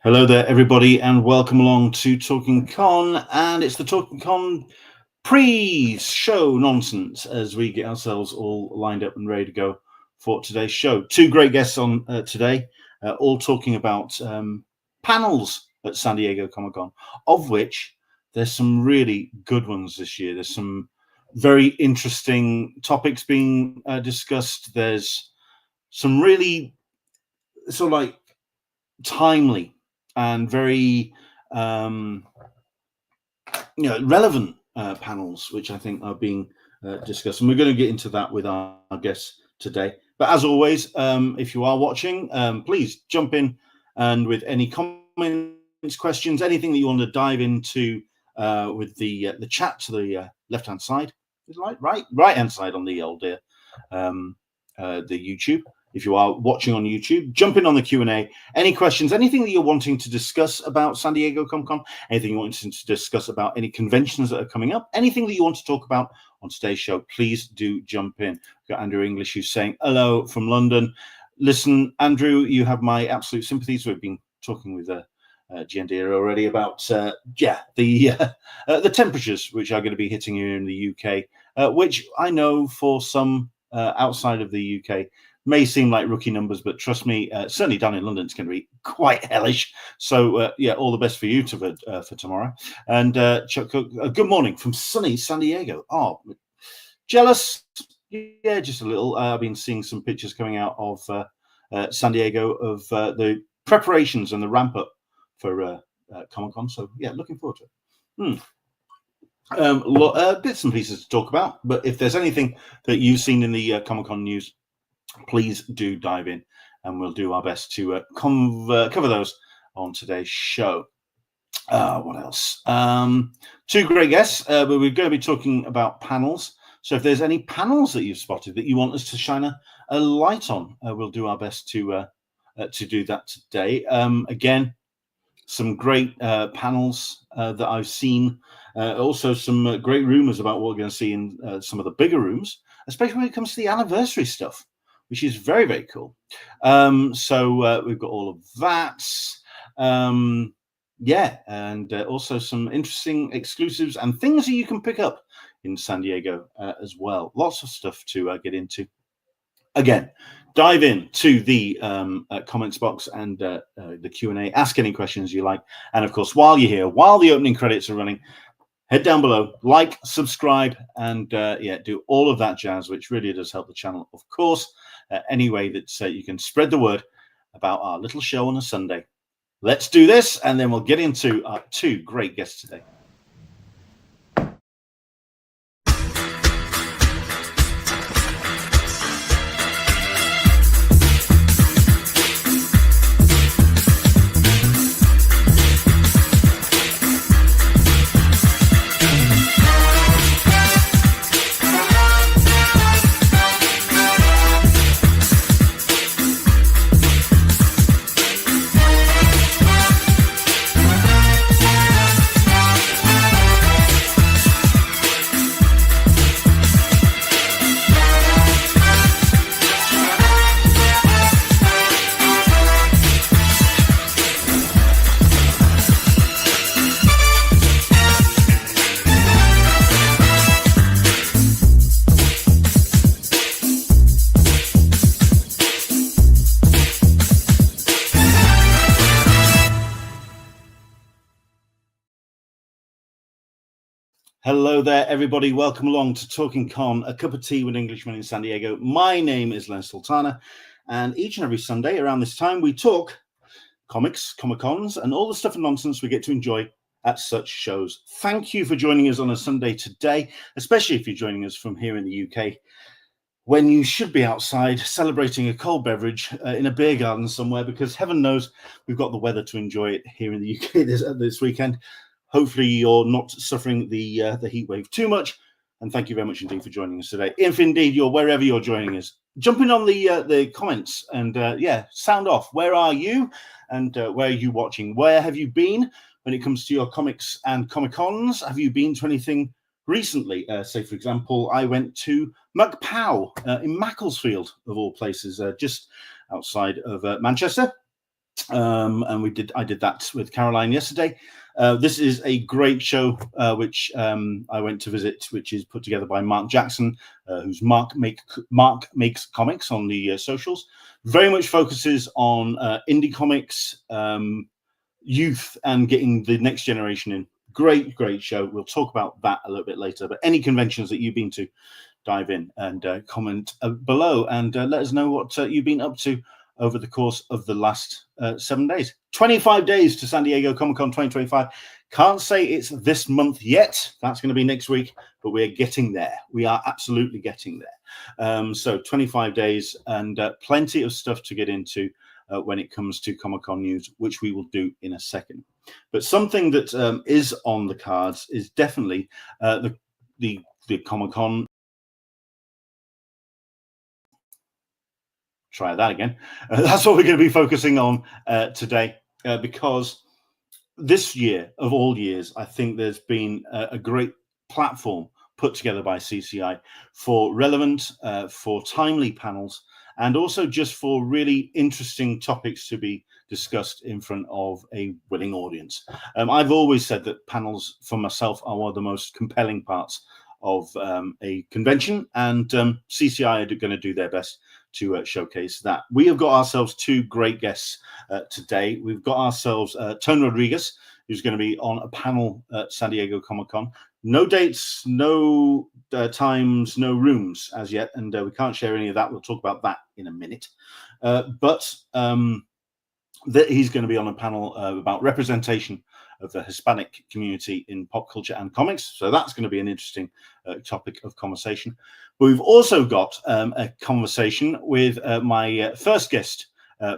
Hello there, everybody, and welcome along to Talking Con. And it's the Talking Con pre-show nonsense as we get ourselves all lined up and ready to go for today's show. Two great guests on today, all talking about panels at San Diego Comic-Con, of which there's some really good ones this year. There's some very interesting topics being discussed. There's some really sort of like timely and very relevant panels, which I think are being discussed, and we're going to get into that with our guests today. But as always, if you are watching, please jump in and with any comments, questions, anything that you want to dive into with the chat to the left hand side, right hand side on the old the YouTube. If you are watching on YouTube, jump in on the Q&A. Any questions, anything that you're wanting to discuss about San Diego Comic-Con, anything you want to discuss about any conventions that are coming up, anything that you want to talk about on today's show, please do jump in. We've got Andrew English who's saying hello from London. Listen, Andrew, you have my absolute sympathies. We've been talking with JENDIA already about the temperatures which are going to be hitting here in the UK, which I know for some outside of the UK may seem like rookie numbers, but trust me, certainly down in London, it's going to be quite hellish. So, all the best for you for tomorrow. And Chuck Cook, good morning from sunny San Diego. Oh, jealous? Yeah, just a little. I've been seeing some pictures coming out of San Diego of the preparations and the ramp up for Comic-Con. So, yeah, looking forward to it. Bits and pieces to talk about, but if there's anything that you've seen in the Comic-Con news, please do dive in and we'll do our best to cover those on today's show. What else? Two great guests, but we're going to be talking about panels. So if there's any panels that you've spotted that you want us to shine a light on, we'll do our best to do that today. Again, some great panels that I've seen. Also some great rumors about what we're going to see in some of the bigger rooms, especially when it comes to the anniversary stuff, which is very, very cool. So we've got all of that. And also some interesting exclusives and things that you can pick up in San Diego as well. Lots of stuff to get into. Again, dive in to the comments box and the Q&A. Ask any questions you like. And of course, while you're here, while the opening credits are running, head down below, like, subscribe, and do all of that jazz, which really does help the channel, of course. Any way that you can spread the word about our little show on a Sunday. Let's do this, and then we'll get into our two great guests today. Hello there, everybody. Welcome along to Talking Con, a cup of tea with Englishman in San Diego. My name is Len Sultana, and each and every Sunday around this time, we talk comics, Comic-Cons, and all the stuff and nonsense we get to enjoy at such shows. Thank you for joining us on a Sunday today, especially if you're joining us from here in the UK, when you should be outside celebrating a cold beverage in a beer garden somewhere, because heaven knows we've got the weather to enjoy it here in the UK this weekend. Hopefully you're not suffering the heat wave too much. And thank you very much indeed for joining us today. If indeed you're wherever you're joining us, jump in on the comments and sound off. Where are you? And where are you watching? Where have you been when it comes to your comics and Comic-Cons? Have you been to anything recently? Say, for example, I went to McPow in Macclesfield, of all places, just outside of Manchester. and I did that with Caroline yesterday. This is a great show, which I went to visit, which is put together by Mark Jackson, who's Mark Makes Comics on the socials. Very much focuses on indie comics, youth, and getting the next generation in. Great show. We'll talk about that a little bit later. But any conventions that you've been to, dive in and comment below and let us know what you've been up to over the course of the last 7 days. 25 days to San Diego Comic-Con 2025. Can't say it's this month yet. That's going to be next week, but we're getting there. We are absolutely getting there. So 25 days and plenty of stuff to get into when it comes to Comic-Con news, which we will do in a second. But something that is on the cards is definitely the Comic-Con. Try that again. That's what we're going to be focusing on today, because this year of all years, I think there's been a great platform put together by CCI for relevant, for timely panels, and also just for really interesting topics to be discussed in front of a willing audience. I've always said that panels for myself are one of the most compelling parts of a convention, and CCI are going to do their best to showcase that. We have got ourselves two great guests today. We've got ourselves Tony Rodriguez, who's going to be on a panel at San Diego Comic-Con. No dates, no times, no rooms as yet, and we can't share any of that. We'll talk about that in a minute. But he's going to be on a panel about representation of the Hispanic community in pop culture and comics. So that's going to be an interesting topic of conversation. But we've also got a conversation with my first guest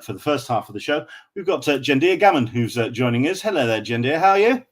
for the first half of the show. We've got JENDIA GAMMON, who's joining us. Hello there, JENDIA. How are you?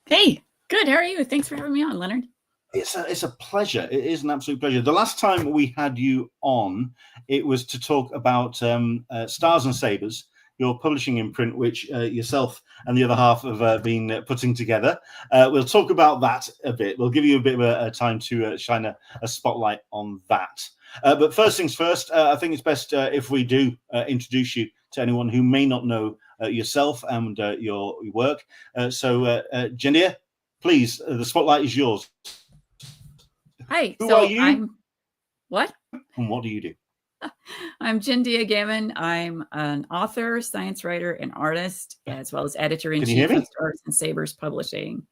Hey, good. How are you? Thanks for having me on, Leonard. It's a pleasure. It is an absolute pleasure. The last time we had you on, it was to talk about Stars to Sabers, your publishing imprint, which yourself and the other half have been putting together. We'll talk about that a bit. We'll give you a bit of a time to shine a spotlight on that. But first things first, I think it's best if we do introduce you to anyone who may not know yourself and your work. So, JENDIA, please, the spotlight is yours. Hi. Who are you? What? And what do you do? I'm JENDIA GAMMON. I'm an author, science writer, and artist, as well as editor-in-chief of Stars to Sabers Publishing.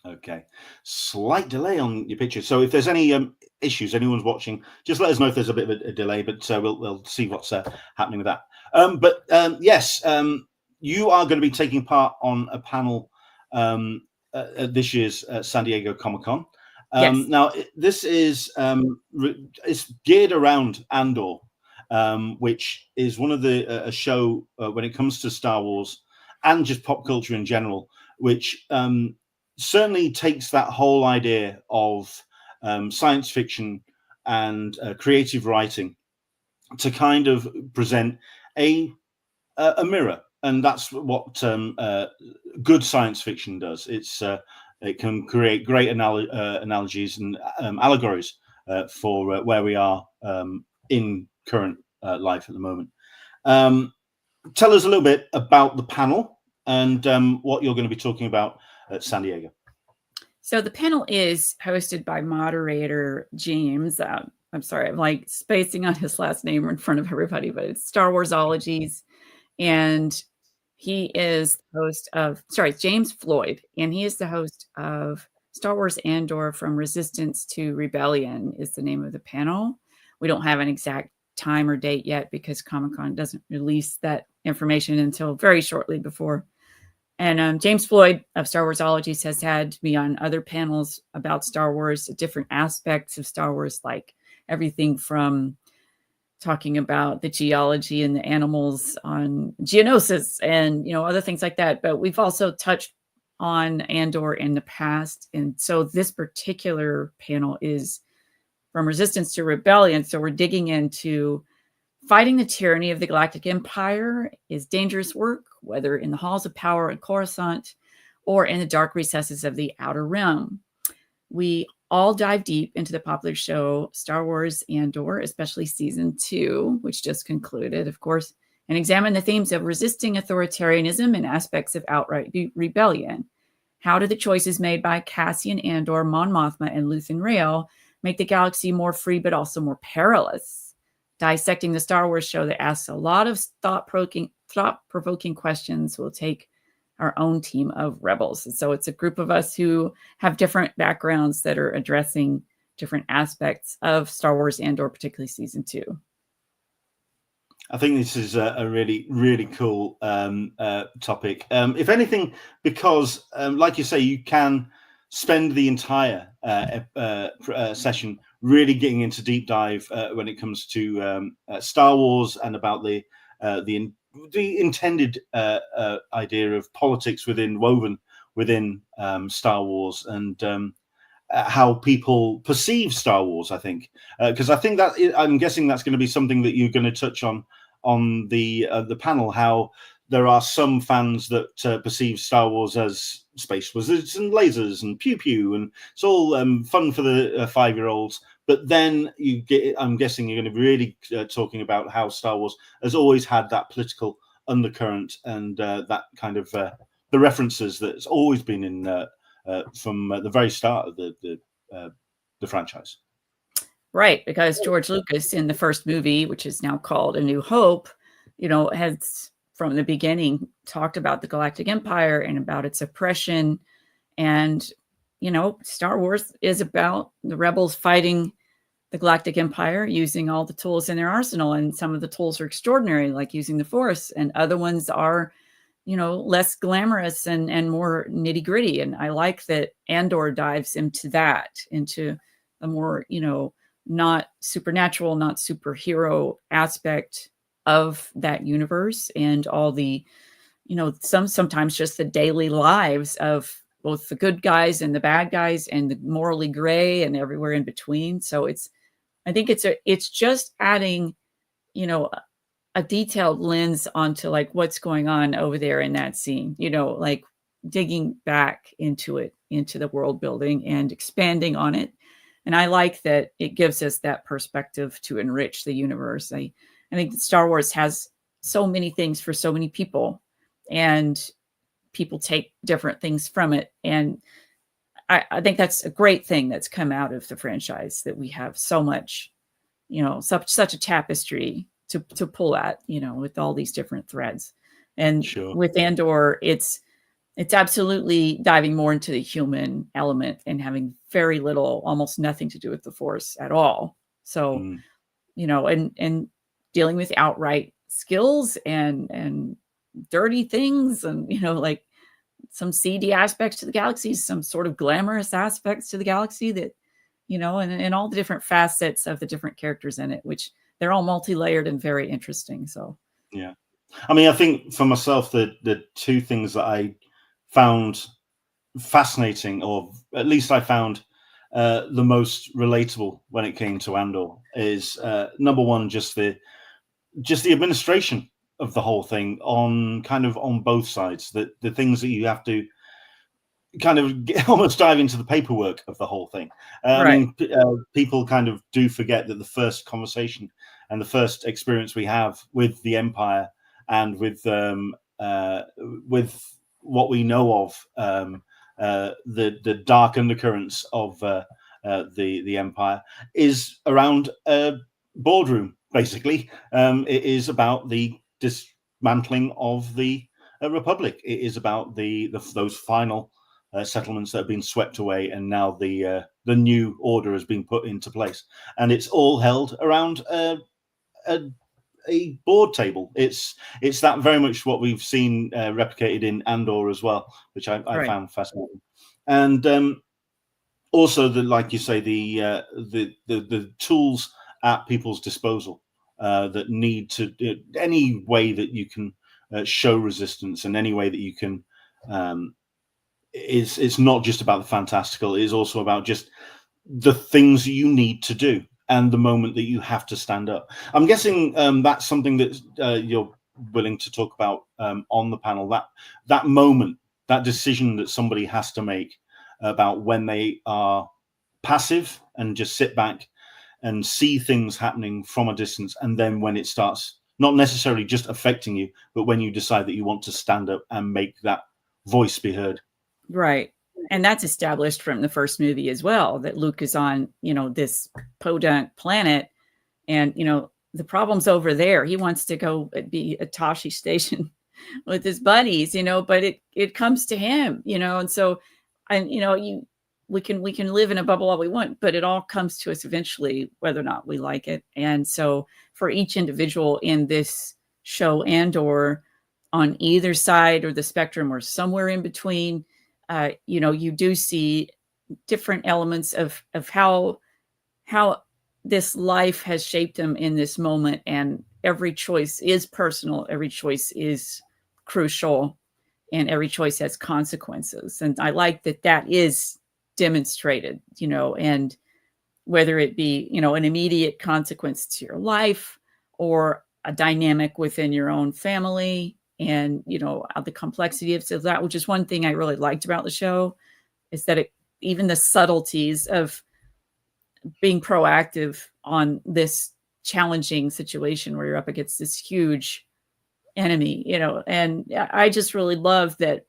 Okay. Slight delay on your picture. So if there's any issues, anyone's watching, just let us know if there's a bit of a delay, but we'll see what's happening with that. Yes, you are going to be taking part on a panel at this year's San Diego Comic-Con. Yes. Now, this is it's geared around ANDOR, which is one of the a show when it comes to Star Wars and just pop culture in general, which certainly takes that whole idea of science fiction and creative writing to kind of present a mirror. And that's what good science fiction does. It can create great analogies and allegories for where we are in current life at the moment. Tell us a little bit about the panel and what you're going to be talking about at San Diego. So the panel is hosted by moderator James. I'm sorry, I'm like spacing on his last name in front of everybody, but it's Star Warsologies. And he is the host of, James Floyd, and he is the host of Star Wars Andor From Resistance to Rebellion is the name of the panel. We don't have an exact time or date yet because Comic-Con doesn't release that information until very shortly before. And James Floyd of Star Warsologies has had me on other panels about Star Wars, different aspects of Star Wars, like everything from talking about the geology and the animals on Geonosis and, other things like that. But we've also touched on Andor in the past. And so this particular panel is From Resistance to Rebellion. So we're digging into fighting the tyranny of the Galactic Empire is dangerous work, whether in the halls of power in Coruscant or in the dark recesses of the Outer Rim. We all dive deep into the popular show Star Wars Andor, especially season 2, which just concluded, of course, and examine the themes of resisting authoritarianism and aspects of outright rebellion. How do the choices made by Cassian Andor, Mon Mothma, and Luthen Rael make the galaxy more free but also more perilous? Dissecting the Star Wars show that asks a lot of thought-provoking questions will take our own team of rebels. And so it's a group of us who have different backgrounds that are addressing different aspects of Star Wars Andor, particularly season 2. I think this is a really, really cool topic. If anything, because like you say, you can spend the entire session really getting into deep dive when it comes to Star Wars and about the intended idea of politics woven within Star Wars, and how people perceive Star Wars. I think because I think that I'm guessing that's going to be something that you're going to touch on the panel. How there are some fans that perceive Star Wars as space wizards and lasers and pew pew, and it's all fun for the 5-year-olds. But then you get, I'm guessing you're going to be really talking about how Star Wars has always had that political undercurrent and that kind of the references that's always been in from the very start of the franchise. Right, because George Lucas in the first movie, which is now called A New Hope, has from the beginning talked about the Galactic Empire and about its oppression. And, Star Wars is about the rebels fighting the Galactic Empire using all the tools in their arsenal. And some of the tools are extraordinary, like using the Force, and other ones are, less glamorous and more nitty gritty. And I like that Andor dives into that, into a more, not supernatural, not superhero aspect of that universe, and all the, sometimes just the daily lives of both the good guys and the bad guys and the morally gray and everywhere in between. So I think it's just adding, a detailed lens onto like what's going on over there in that scene, like digging back into it, into the world building and expanding on it. And I like that it gives us that perspective to enrich the universe. I think that Star Wars has so many things for so many people, and people take different things from it. And I think that's a great thing that's come out of the franchise, that we have so much, such a tapestry to pull at, with all these different threads. And Sure. With Andor, it's absolutely diving more into the human element and having very little, almost nothing to do with the Force at all. So, and dealing with outright skills and dirty things, and, like some seedy aspects to the galaxy, some sort of glamorous aspects to the galaxy that, and all the different facets of the different characters in it, which they're all multi-layered and very interesting. So, yeah. I mean, I think for myself, the two things that I found fascinating, or at least I found the most relatable when it came to Andor, is number one, just the administration of the whole thing on both sides. The things that you have to kind of almost dive into the paperwork of the whole thing. Right. I mean, people kind of do forget that the first conversation and the first experience we have with the Empire and with what we know of the dark undercurrents of the Empire is around a boardroom. Basically, it is about the dismantling of the Republic. It is about those final settlements that have been swept away, and now the new order has been put into place, and it's all held around a board table. It's that very much what we've seen replicated in Andor as well, which I Right. found fascinating. And also, like you say, the tools at people's disposal that need to, any way that you can show resistance, and any way that you can. It's not just about the fantastical. It is also about just the things you need to do and the moment that you have to stand up. I'm guessing that's something that you're willing to talk about on the panel. That moment, that decision that somebody has to make about when they are passive and just sit back and see things happening from a distance, and then when it starts not necessarily just affecting you, but when you decide that you want to stand up and make that voice be heard. Right. And that's established from the first movie as well, that Luke is on, this podunk planet, and, the problem's over there. He wants to go be at Tashi Station with his buddies, but it comes to him, and so, and, we can live in a bubble all we want, but it all comes to us eventually, whether or not we like it. And so for each individual in this show, ANDOR, on either side or the spectrum or somewhere in between, you do see different elements of how this life has shaped them in this moment. And every choice is personal. Every choice is crucial, and every choice has consequences. And I like that is demonstrated, and whether it be, an immediate consequence to your life or a dynamic within your own family, and, the complexity of that, which is one thing I really liked about the show, is that even the subtleties of being proactive on this challenging situation where you're up against this huge enemy, and I just really love that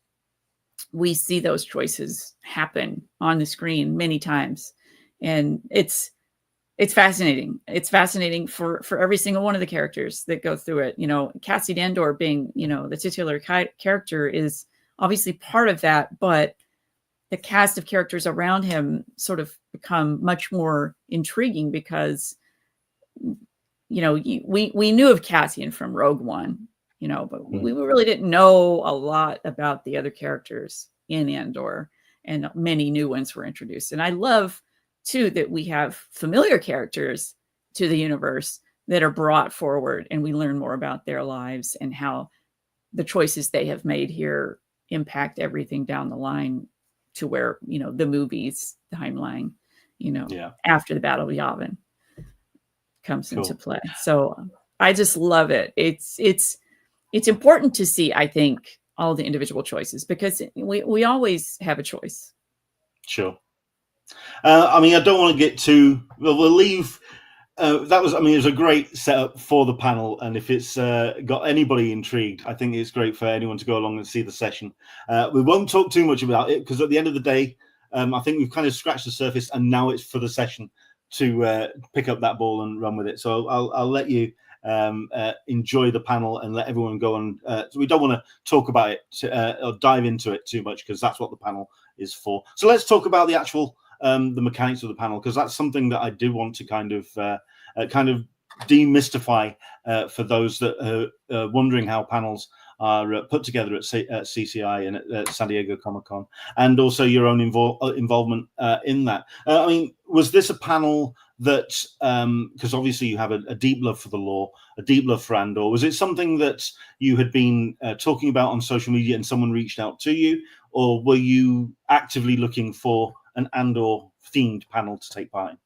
we see those choices happen on the screen many times. And it's fascinating. It's fascinating for every single one of the characters that go through it. Cassian Andor being, the titular character is obviously part of that, but the cast of characters around him sort of become much more intriguing because, we knew of Cassian from Rogue One, but we really didn't know a lot about the other characters in Andor, and many new ones were introduced. And I love too that we have familiar characters to the universe that are brought forward, and we learn more about their lives and how the choices they have made here impact everything down the line to where, the movie's timeline, after the Battle of Yavin comes into play. So I just love it. It's important to see, I think, all the individual choices, because we always have a choice. Sure. I don't want to get too, we'll leave. It was a great setup for the panel. And if it's got anybody intrigued, I think it's great for anyone to go along and see the session. We won't talk too much about it, because at the end of the day, I think we've kind of scratched the surface, and now it's for the session to pick up that ball and run with it. So I'll let you enjoy the panel and let everyone go on. So we don't want to talk about it or dive into it too much, because that's what the panel is for. So let's talk about the actual the mechanics of the panel, because that's something that I do want to kind of demystify for those that are wondering how panels are put together at CCI and at San Diego Comic-Con, and also your own involvement in that. Was this a panel that, because obviously you have a deep love for the lore, a deep love for Andor, was it something that you had been talking about on social media and someone reached out to you, or were you actively looking for an Andor-themed panel to take part in?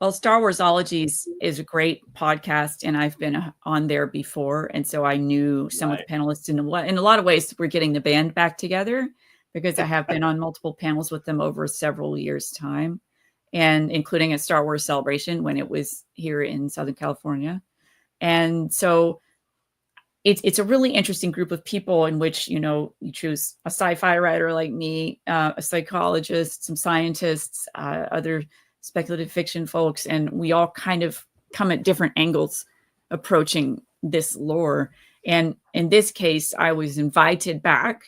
Well, Star Warsologies is a great podcast, and I've been on there before. And so I knew some of the panelists in a lot of ways. We're getting the band back together, because I have been on multiple panels with them over several years' time, and including a Star Wars Celebration when it was here in Southern California. And so it's a really interesting group of people in which, you choose a sci-fi writer like me, a psychologist, some scientists, other speculative fiction folks, and we all kind of come at different angles approaching this lore. And in this case, I was invited back,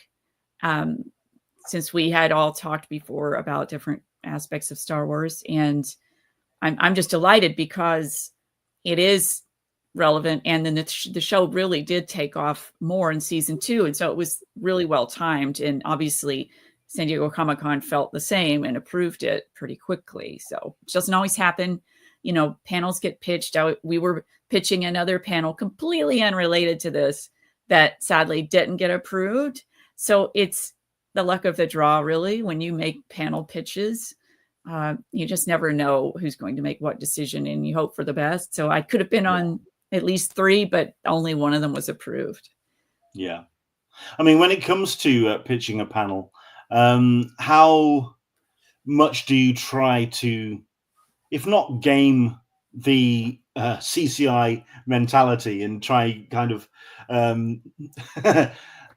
since we had all talked before about different aspects of Star Wars. And I'm just delighted, because it is relevant. And then the show really did take off more in season 2. And so it was really well timed. And obviously San Diego Comic-Con felt the same and approved it pretty quickly. So it doesn't always happen. Panels get pitched out. We were pitching another panel completely unrelated to this that sadly didn't get approved. So it's the luck of the draw, really, when you make panel pitches. You just never know who's going to make what decision, and you hope for the best. So I could have been on at least 3, but only one of them was approved. Yeah. When it comes to pitching a panel, how much do you try to, if not game the CCI mentality and try kind of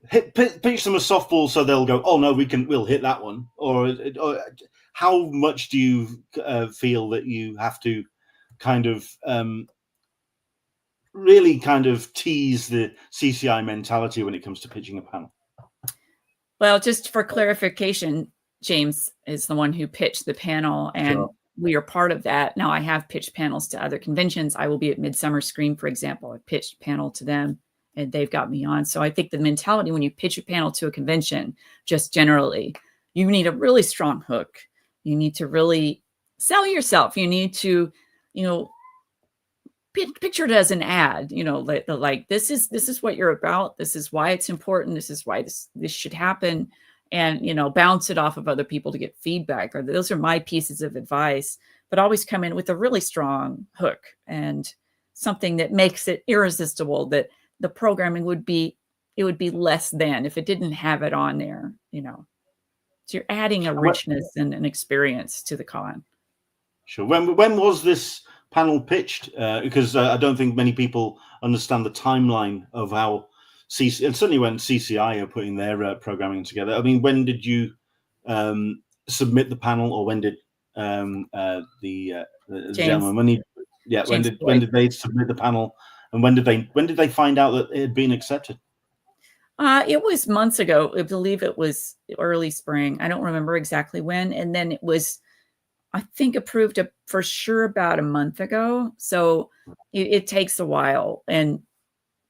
pitch them a softball so they'll go, oh no, we'll hit that one, or how much do you feel that you have to kind of really kind of tease the CCI mentality when it comes to pitching a panel? Well, just for clarification, James is the one who pitched the panel, and Sure. we are part of that. Now, I have pitched panels to other conventions. I will be at Midsummer Scream, for example. I pitched a panel to them, and they've got me on. So I think the mentality when you pitch a panel to a convention, just generally, you need a really strong hook. You need to really sell yourself. You need to, picture it as an ad, like this is what you're about. This is why it's important. This is why this should happen. And, bounce it off of other people to get feedback, or those are my pieces of advice, but always come in with a really strong hook and something that makes it irresistible, that the programming would be less than if it didn't have it on there, So you're adding a richness and an experience to the con. Sure. When was this panel pitched? Because I don't think many people understand the timeline of how and certainly when CCI are putting their programming together. I mean, when did you submit the panel, or when did the gentleman, when did they submit the panel, and when did they find out that it had been accepted? It was months ago. I believe it was early spring. I don't remember exactly when. And then it was, I think, approved for sure about a month ago. So it takes a while. And,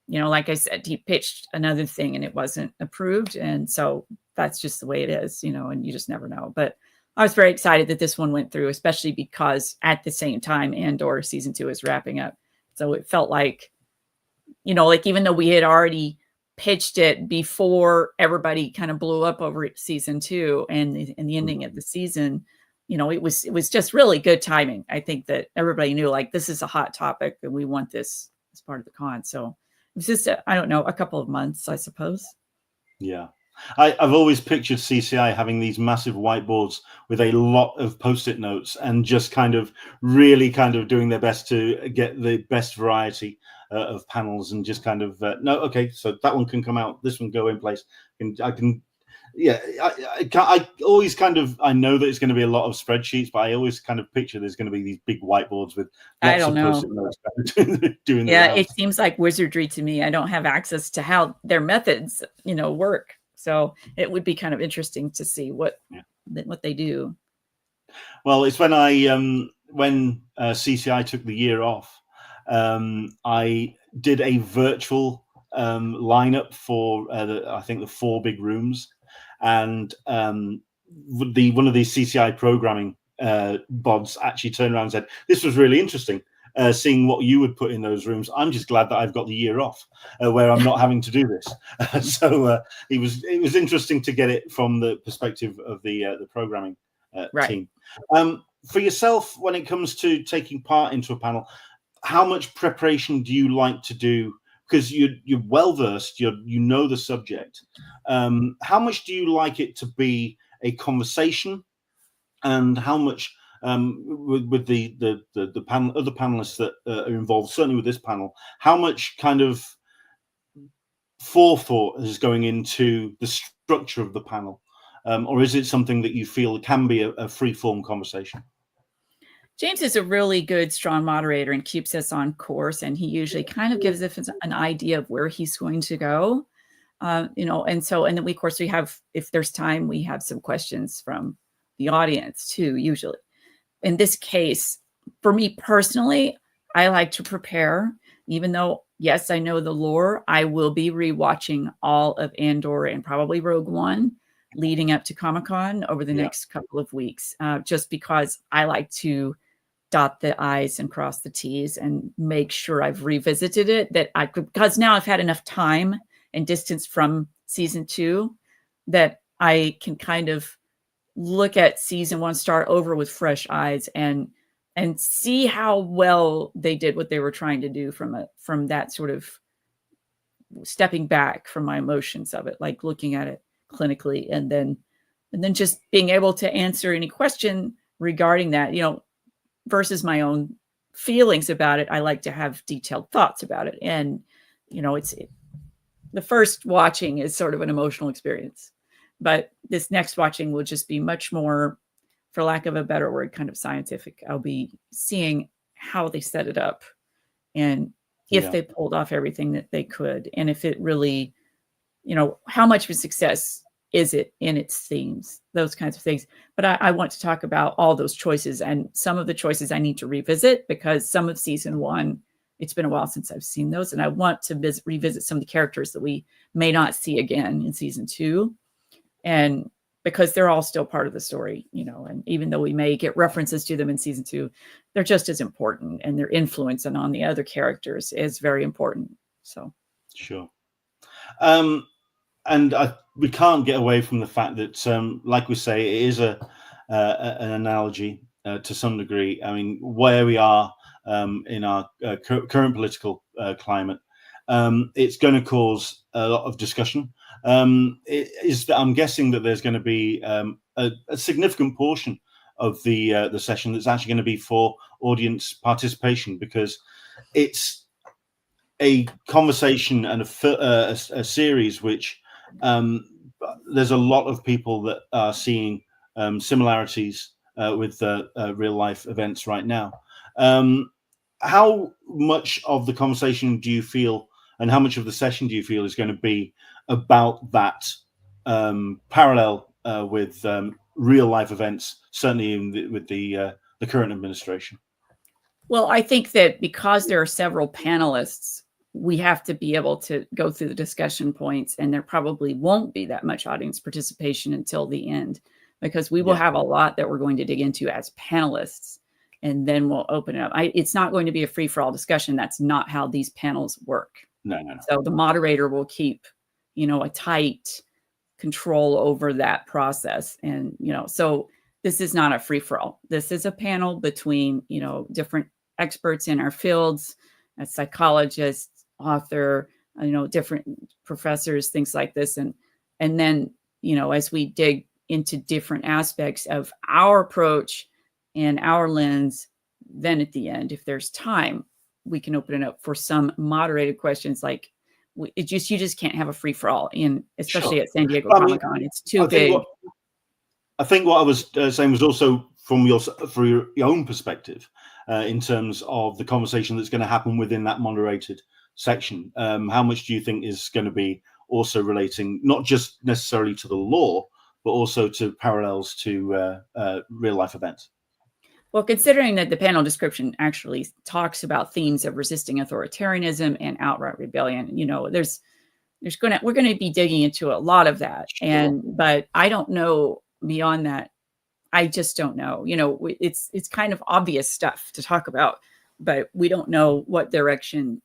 like I said, he pitched another thing and it wasn't approved. And so that's just the way it is, and you just never know. But I was very excited that this one went through, especially because at the same time, ANDOR season 2 is wrapping up. So it felt like, like even though we had already pitched it before everybody kind of blew up over season 2 and the ending of the season, it was just really good timing. I think that everybody knew, like, this is a hot topic and we want this as part of the con. So it was just, a couple of months, I suppose. Yeah. I've always pictured CCI having these massive whiteboards with a lot of post-it notes and just kind of really kind of doing their best to get the best variety of panels, and just kind of no, okay, so that one can come out, this one go in place, and I always kind of, I know that it's going to be a lot of spreadsheets, but I always kind of picture there's going to be these big whiteboards with lots of post-it notes doing it seems like wizardry to me. I don't have access to how their methods work, so it would be kind of interesting to see what they do. Well, it's when CCI took the year off, I did a virtual lineup for I think the 4 big rooms, and one of these CCI programming bods actually turned around and said, this was really interesting, seeing what you would put in those rooms. I'm just glad that I've got the year off where I'm not having to do this. So it was interesting to get it from the perspective of the programming team. For yourself, when it comes to taking part into a panel, how much preparation do you like to do? Because you're well versed, you know the subject. How much do you like it to be a conversation, and how much with the other panelists that are involved, certainly with this panel, how much kind of forethought is going into the structure of the panel, or is it something that you feel can be a free-form conversation? James is a really good, strong moderator and keeps us on course. And he usually kind of gives us an idea of where he's going to go, and then we, of course, we have, if there's time, we have some questions from the audience too, usually. In this case, for me personally, I like to prepare, even though, yes, I know the lore. I will be rewatching all of ANDOR and probably Rogue One leading up to Comic-Con over the next couple of weeks, just because I like to dot the I's and cross the T's and make sure I've revisited it, because now I've had enough time and distance from season 2 that I can kind of look at season 1, start over with fresh eyes, and see how well they did what they were trying to do from that sort of stepping back from my emotions of it, like looking at it clinically, and then And then just being able to answer any question regarding that, versus my own feelings about it. I like to have detailed thoughts about it. And, the first watching is sort of an emotional experience, but this next watching will just be much more, for lack of a better word, kind of scientific. I'll be seeing how they set it up and if they pulled off everything that they could. And if it really, how much of a success is it in its themes, those kinds of things. But I want to talk about all those choices, and some of the choices I need to revisit because some of season 1, it's been a while since I've seen those. And I want to revisit some of the characters that we may not see again in season 2. And because they're all still part of the story, and even though we may get references to them in season 2, they're just as important, and their influence on the other characters is very important. So. Sure. And we can't get away from the fact that, like we say, it is an analogy to some degree. I mean, where we are in our current political climate, it's going to cause a lot of discussion. I'm guessing that there's going to be a significant portion of the session that's actually going to be for audience participation, because it's a conversation and a series which there's a lot of people that are seeing similarities with real life events right now. How much of the conversation do you feel, and how much of the session do you feel is going to be about that parallel with real life events, certainly with the current administration? Well, I think that because there are several panelists, we have to be able to go through the discussion points, and there probably won't be that much audience participation until the end, because we will have a lot that we're going to dig into as panelists, and then we'll open it up. It's not going to be a free-for-all discussion. That's not how these panels work. No. So the moderator will keep, a tight control over that process. And, so this is not a free-for-all. This is a panel between, different experts in our fields, a psychologist, author, different professors, things like this. And then, as we dig into different aspects of our approach and our lens, then at the end, if there's time, we can open it up for some moderated questions. Like you just can't have a free for all especially at San Diego Comic Con. It's too big. I think what I was saying was also from your own perspective, in terms of the conversation that's going to happen within that moderated section. How much do you think is going to be also relating not just necessarily to the law, but also to parallels to real life events? Well, considering that the panel description actually talks about themes of resisting authoritarianism and outright rebellion, we're going to be digging into a lot of that. Sure. But I don't know beyond that. I just don't know. It's kind of obvious stuff to talk about, but we don't know what direction.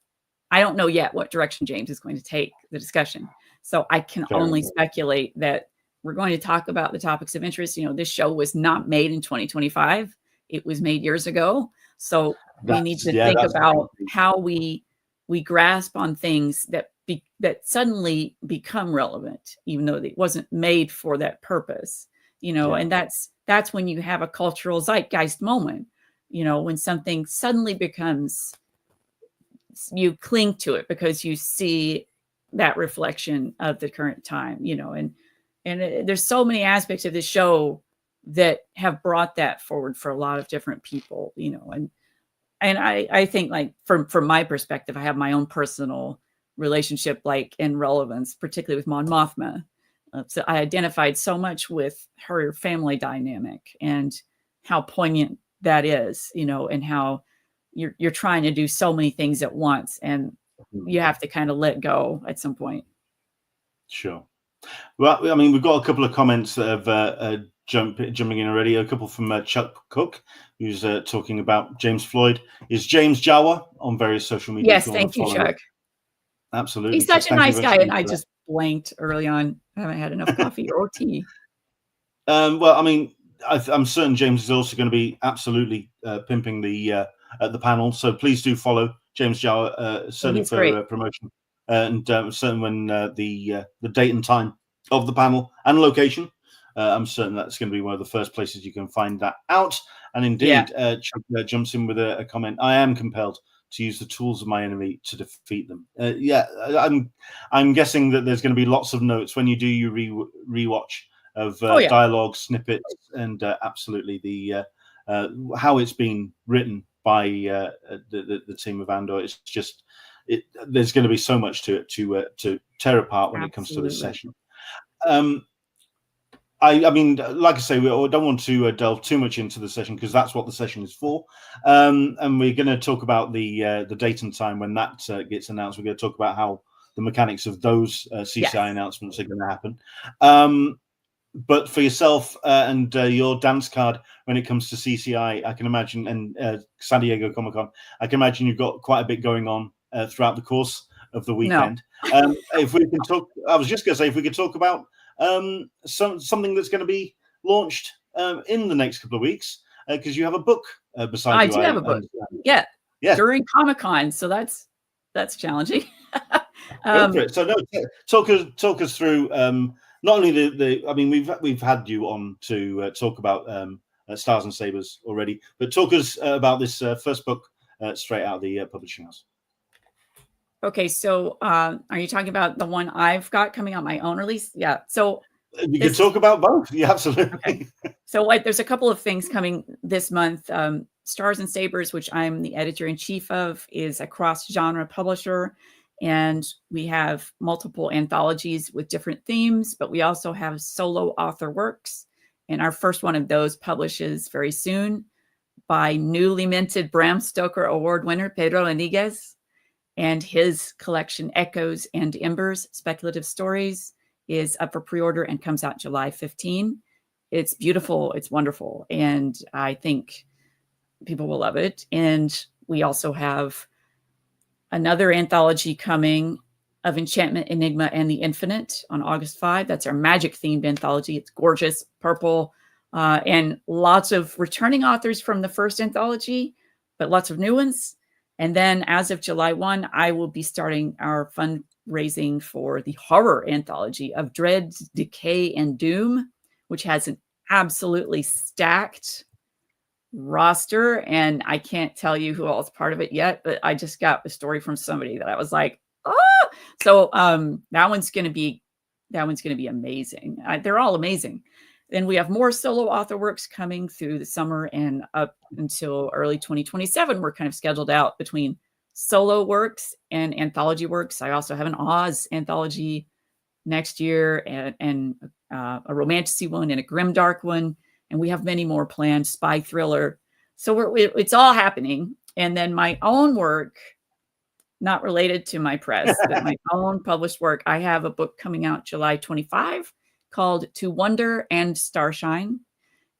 I don't know yet what direction James is going to take the discussion. So I can only speculate that we're going to talk about the topics of interest. This show was not made in 2025. It was made years ago. So we need to think about how we grasp on things that suddenly become relevant, even though it wasn't made for that purpose. And that's when you have a cultural zeitgeist moment, when something suddenly becomes, you cling to it because you see that reflection of the current time, and there's so many aspects of the show that have brought that forward for a lot of different people, and I think, like, from my perspective, I have my own personal relationship, and relevance, particularly with Mon Mothma. So I identified so much with her family dynamic and how poignant that is, and how you're trying to do so many things at once, and you have to kind of let go at some point. Sure. Well, I mean, we've got a couple of comments that have jumping in already. A couple from Chuck Cook, who's talking about James Floyd. Is James Jawa on various social media? Yes, thank you, Chuck. Absolutely. He's such a nice guy, and I just blanked early on. I haven't had enough coffee or tea. Well, I mean, I'm certain James is also going to be absolutely pimping the panel. So please do follow James Jawa, certainly for promotion, and certainly when the date and time of the panel and location I'm certain that's going to be one of the first places you can find that out. And indeed, Chuck jumps in with a comment. I am compelled to use the tools of my enemy to defeat them. I'm guessing that there's going to be lots of notes when you do your rewatch of dialogue snippets, and absolutely the how it's been written by the team of Andor. It's just there's going to be so much to it to tear apart when it comes to this session. I mean, like I say, we don't want to delve too much into the session because that's what the session is for. And we're going to talk about the date and time when that gets announced. We're going to talk about how the mechanics of those CCI announcements are going to happen. But for yourself and your dance card when it comes to CCI, I can imagine, and San Diego Comic-Con, I can imagine you've got quite a bit going on throughout the course of the weekend. No. If we can talk, I was just going to say, if we could talk about something that's going to be launched in the next couple of weeks, because you have a book beside you. I do have a book. Yeah. During Comic-Con, so that's challenging. Go for it. So no, talk us through not only I mean, we've had you on to talk about Stars and Sabers already, but talk us about this first book straight out of the publishing house. Okay, so are you talking about the one I've got coming out, my own release? Yeah. So you can talk about both. Yeah, absolutely. Okay. So there's a couple of things coming this month. Stars and Sabers, which I'm the editor-in-chief of, is a cross-genre publisher. And we have multiple anthologies with different themes, but we also have solo author works. And our first one of those publishes very soon by newly minted Bram Stoker Award winner Pedro Iniguez. And his collection, Echoes and Embers, Speculative Stories, is up for pre-order and comes out July 15. It's beautiful. It's wonderful. And I think people will love it. And we also have another anthology coming of Enchantment, Enigma, and the Infinite on August 5. That's our magic-themed anthology. It's gorgeous, purple, and lots of returning authors from the first anthology, but lots of new ones. And then as of July 1, I will be starting our fundraising for the horror anthology of Dread, Decay, and Doom, which has an absolutely stacked roster. And I can't tell you who all is part of it yet, but I just got a story from somebody that I was like, oh, so that one's going to be amazing. They're all amazing. Then we have more solo author works coming through the summer and up until early 2027. We're kind of scheduled out between solo works and anthology works. I also have an Oz anthology next year and a romantasy one and a grimdark one. And we have many more planned, spy thriller. So it's all happening. And then my own work, not related to my press, but my own published work. I have a book coming out July 25 called To Wonder and Starshine.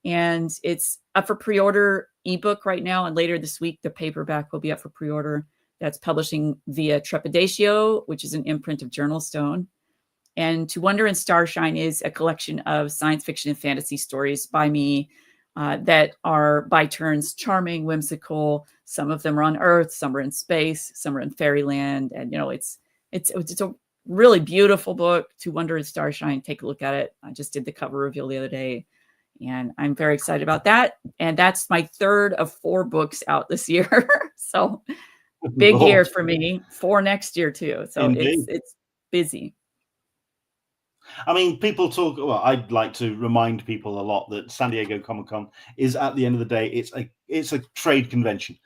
And it's up for pre-order ebook right now. And later this week, the paperback will be up for pre-order. That's publishing via Trepidatio, which is an imprint of Journal Stone. And To Wonder and Starshine is a collection of science fiction and fantasy stories by me that are by turns charming, whimsical. Some of them are on Earth, some are in space, some are in fairyland. And, you know, it's a really beautiful book, To Wonder and Starshine. Take a look at it. I just did the cover reveal the other day, and I'm very excited about that. And that's my third of 4 books out this year. So big year for me. 4 next year too. So it's busy. I mean, people talk. Well, I'd like to remind people a lot that San Diego Comic-Con is, at the end of the day, it's a trade convention.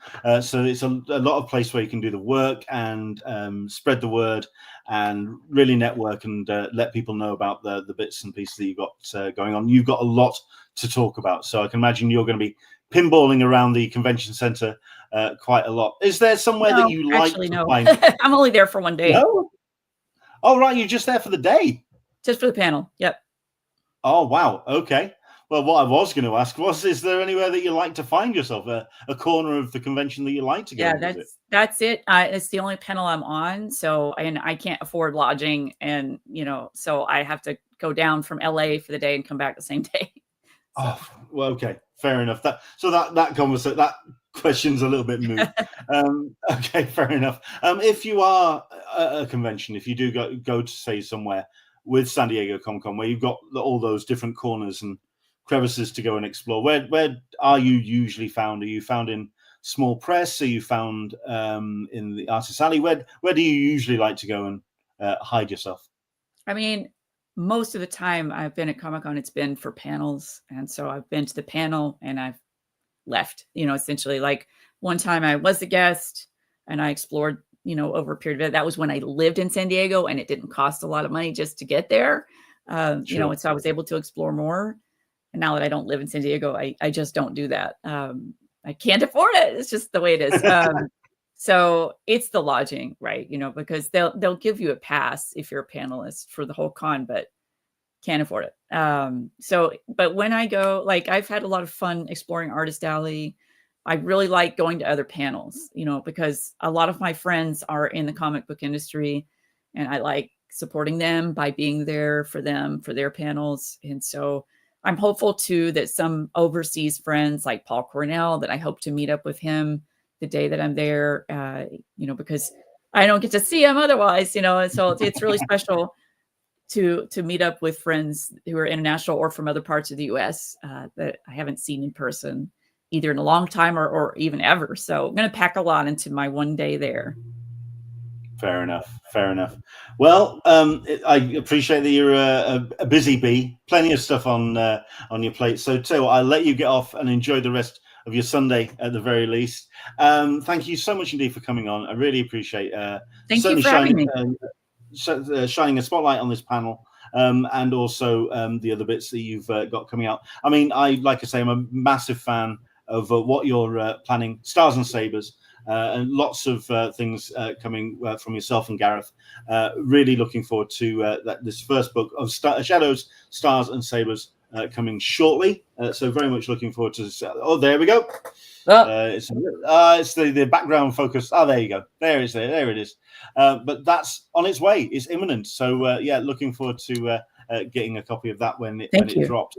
So it's a lot of place where you can do the work and spread the word and really network and let people know about the bits and pieces that you've got going on. You've got a lot to talk about. So I can imagine you're going to be pinballing around the convention center quite a lot. Is there somewhere that you like to find? I'm only there for one day. No? Oh, right. You're just there for the day. Just for the panel. Yep. Oh, wow. Okay. Well, what I was going to ask was, is there anywhere that you like to find yourself, a corner of the convention that you like to go? Yeah, that's it. It's the only panel I'm on. So, and I can't afford lodging, and, you know, so I have to go down from LA for the day and come back the same day. So. Oh, well, okay. Fair enough. That question's a little bit moot. Okay, fair enough. If you are at a convention, if you do go to say somewhere, with San Diego Comic Con, where you've got all those different corners and crevices to go and explore. Where are you usually found? Are you found in small press? Are you found in the artist alley? Where do you usually like to go and hide yourself? I mean, most of the time I've been at Comic-Con, it's been for panels. And so I've been to the panel and I've left, essentially. Like one time I was a guest and I explored, over a period of it. That was when I lived in San Diego and it didn't cost a lot of money just to get there. And so I was able to explore more. And now that I don't live in San Diego, I just don't do that. I can't afford it. It's just the way it is. So it's the lodging, right? Because they'll give you a pass if you're a panelist for the whole con, but can't afford it. But when I go, like, I've had a lot of fun exploring Artist Alley. I really like going to other panels, because a lot of my friends are in the comic book industry and I like supporting them by being there for them, for their panels. And so I'm hopeful too that some overseas friends like Paul Cornell, that I hope to meet up with him the day that I'm there, because I don't get to see him otherwise, and so it's really special to meet up with friends who are international or from other parts of the US that I haven't seen in person either in a long time or even ever. So I'm going to pack a lot into my one day there. Fair enough. Fair enough. Well, I appreciate that you're a busy bee. Plenty of stuff on your plate. So, I'll let you get off and enjoy the rest of your Sunday at the very least. Thank you so much indeed for coming on. I really appreciate. Thank you for having me. Shining a spotlight on this panel. And also the other bits that you've got coming out. I mean, like I say, I'm a massive fan of what you're planning. Stars and Sabers. And lots of things coming from yourself and Gareth. Really looking forward to this first book of Shadows, Stars and Sabers coming shortly. So very much looking forward to this. Oh, there we go. It's the background focus. Oh, there you go. There it is. But that's on its way. It's imminent. So yeah, looking forward to getting a copy of that when it drops.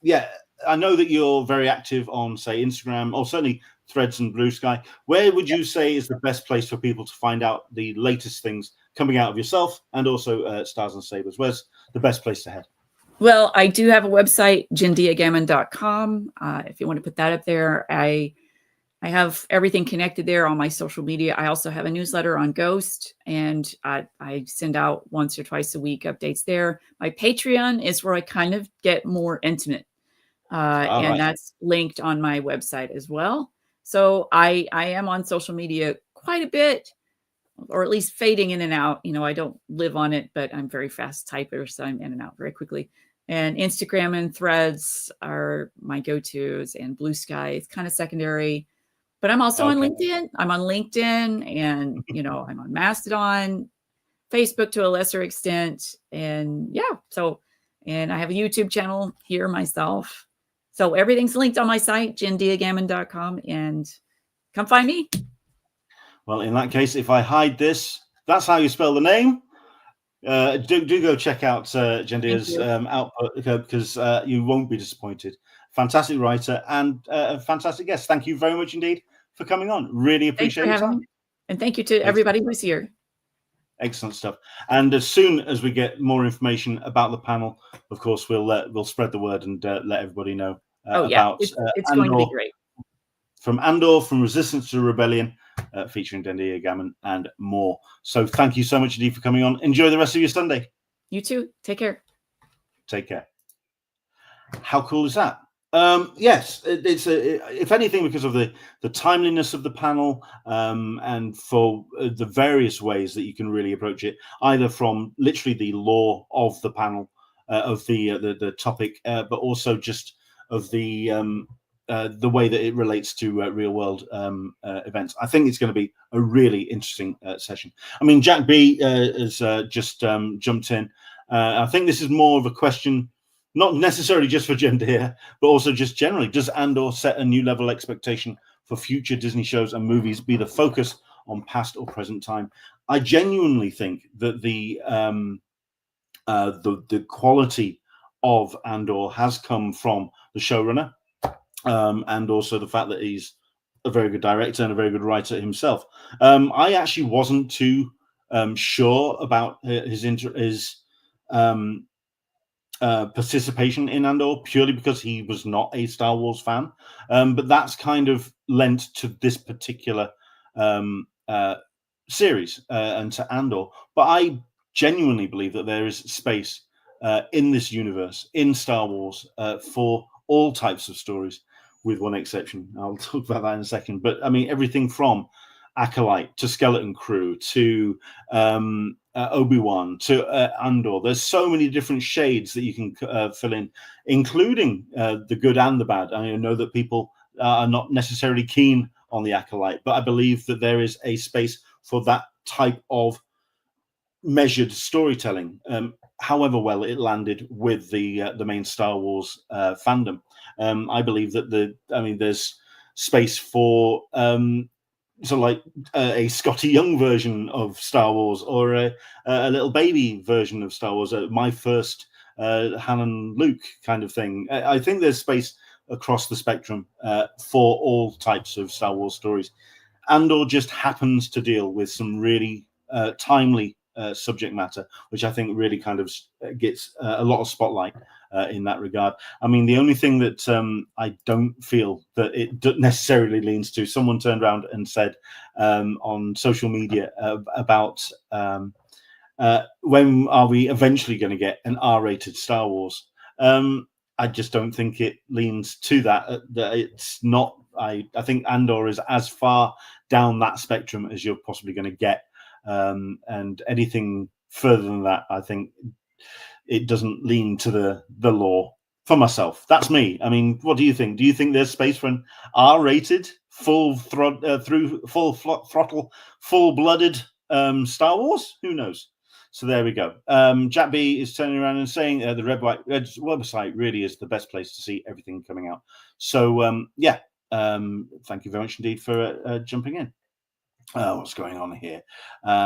Yeah, I know that you're very active on, say, Instagram or certainly Threads and Blue Sky. Where would you say is the best place for people to find out the latest things coming out of yourself and also Stars and Sabers? Where's the best place to head? Well, I do have a website, JENDIAGAMMON.com. If you want to put that up there, I have everything connected there on my social media. I also have a newsletter on Ghost, and I send out once or twice a week updates there. My Patreon is where I kind of get more intimate, and that's linked on my website as well. So I am on social media quite a bit, or at least fading in and out. I don't live on it, but I'm very fast typer, so I'm in and out very quickly. And Instagram and Threads are my go-tos, and Blue Sky is kind of secondary. But I'm also on LinkedIn. I'm on LinkedIn, and I'm on Mastodon, Facebook to a lesser extent, and yeah. So, and I have a YouTube channel here myself. So everything's linked on my site, JENDIAGAMMON.com, and come find me. Well, in that case, if I hide this, that's how you spell the name. Do go check out JENDIA's output, because you won't be disappointed. Fantastic writer and a fantastic guest. Thank you very much indeed for coming on. Really appreciate your time. And thank you to everybody who's here. Excellent stuff. And as soon as we get more information about the panel, of course, we'll spread the word and let everybody know about it's going to be great. From Andor, from Resistance to Rebellion, featuring JENDIA GAMMON and more. So thank you so much indeed for coming on. Enjoy the rest of your Sunday. You too. Take care. Take care. How cool is that? Yes, it's if anything, because of the timeliness of the panel, and for the various ways that you can really approach it, either from literally the lore of the panel, of the topic, but also just of the way that it relates to real world events. I think it's going to be a really interesting session. I mean, Jack B has just jumped in. I think this is more of a question, not necessarily just for JENDIA, but also just generally. Does Andor set a new level expectation for future Disney shows and movies, be the focus on past or present time? I genuinely think that the quality of Andor has come from the showrunner, and also the fact that he's a very good director and a very good writer himself. I actually wasn't too sure about his participation in Andor, purely because he was not a Star Wars fan. But that's kind of lent to this particular series and to Andor. But I genuinely believe that there is space in this universe, in Star Wars, for all types of stories, with one exception. I'll talk about that in a second. But I mean, everything from Acolyte to Skeleton Crew to Obi-Wan to Andor. There's so many different shades that you can fill in, including the good and the bad. I know that people are not necessarily keen on the Acolyte, but I believe that there is a space for that type of measured storytelling. However well it landed with the main Star Wars fandom, I believe that there's space for so like a Scotty Young version of Star Wars, or a little baby version of Star Wars, my first Han and Luke kind of thing. I think there's space across the spectrum for all types of Star Wars stories. Andor just happens to deal with some really timely subject matter, which I think really kind of gets a lot of spotlight in that regard. I mean, the only thing that I don't feel that it necessarily leans to, someone turned around and said on social media about when are we eventually going to get an R-rated Star Wars? I just don't think it leans to that. That it's not. I think Andor is as far down that spectrum as you're possibly going to get, and anything further than that, I think it doesn't lean to the law. For myself, that's me. I mean, what do you think? Do you think there's space for an R-rated, full-throttle, full-blooded Star Wars? Who knows? So there we go. Jack B is turning around and saying the Red website really is the best place to see everything coming out. So yeah, thank you very much indeed for jumping in. What's going on here?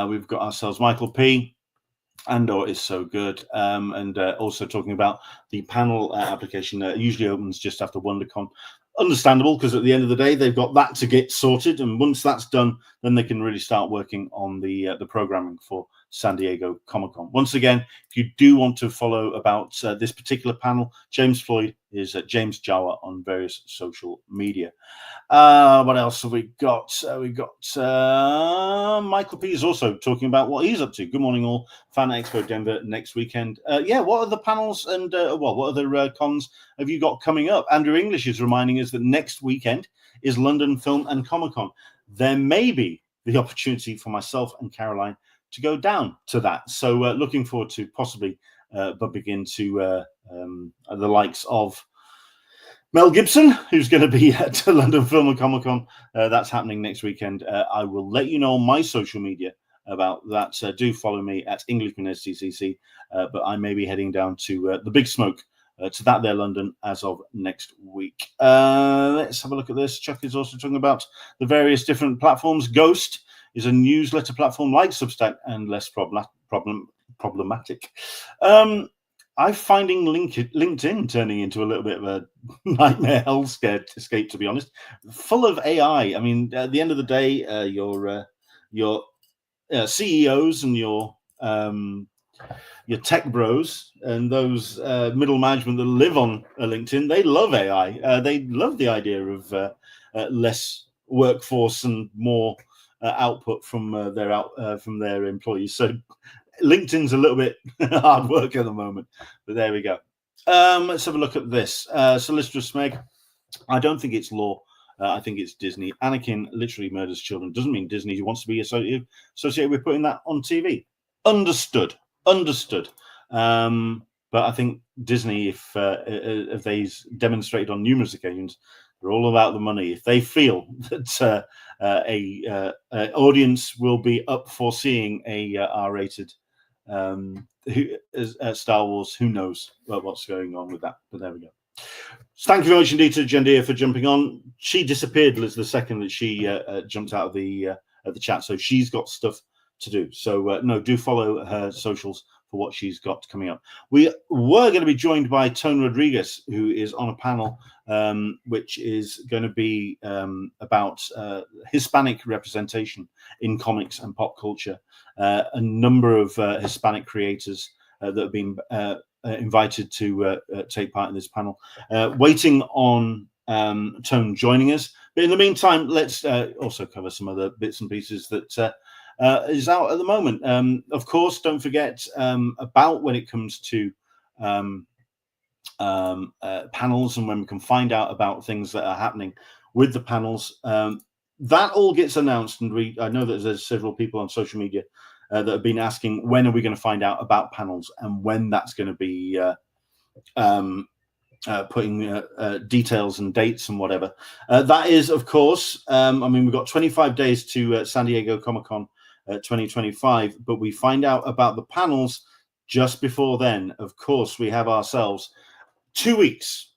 We've got ourselves Michael P. Andor is so good, and also talking about the panel application that usually opens just after WonderCon. Understandable, because at the end of the day they've got that to get sorted, and once that's done, then they can really start working on the programming for San Diego Comic-Con. Once again, if you do want to follow about this particular panel, James Floyd is James Jawa on various social media. What else have we got? Michael P is also talking about what he's up to. Good morning, all. Fan Expo Denver next weekend. Yeah, what other panels and what other cons have you got coming up? Andrew English is reminding us that next weekend is London Film and Comic-Con. There may be the opportunity for myself and Caroline to go down to that. So looking forward to possibly bumping into the likes of Mel Gibson, who's going to be at London Film and Comic-Con. That's happening next weekend. I will let you know on my social media about that. Do follow me at Englishman SDCC. But I may be heading down to the Big Smoke to that there London as of next week. Let's have a look at this. Chuck is also talking about the various different platforms. Ghost is a newsletter platform like Substack and less problematic. I'm finding LinkedIn turning into a little bit of a nightmare hellscape, to be honest, full of AI. I mean, at the end of the day, your CEOs and your tech bros and those middle management that live on LinkedIn, they love AI. They love the idea of less workforce and more output from their employees. So LinkedIn's a little bit hard work at the moment, but there we go. Let's have a look at this. Solicitor Smeg, I don't think it's law. I think it's Disney. Anakin literally murders children. Doesn't mean Disney wants to be associated with putting that on TV. Understood. But I think Disney, if they demonstrated on numerous occasions, they're all about the money. If they feel that a audience will be up for seeing a R-rated Star Wars, who knows what's going on with that? But there we go. So thank you very much indeed to JENDIA for jumping on. She disappeared the second that she jumped out of the chat, so she's got stuff to do. So no, do follow her socials for what she's got coming up. We were going to be joined by Tone Rodriguez, who is on a panel which is going to be about Hispanic representation in comics and pop culture. A number of Hispanic creators that have been invited to take part in this panel. Waiting on Tone joining us. But in the meantime, let's also cover some other bits and pieces that is out at the moment. Of course, don't forget about when it comes to panels and when we can find out about things that are happening with the panels. That all gets announced, and I know that there's several people on social media that have been asking when are we going to find out about panels and when that's going to be putting details and dates and whatever. That is, of course, I mean, we've got 25 days to San Diego Comic-Con 2025, but we find out about the panels just before then. Of course, we have ourselves 2 weeks,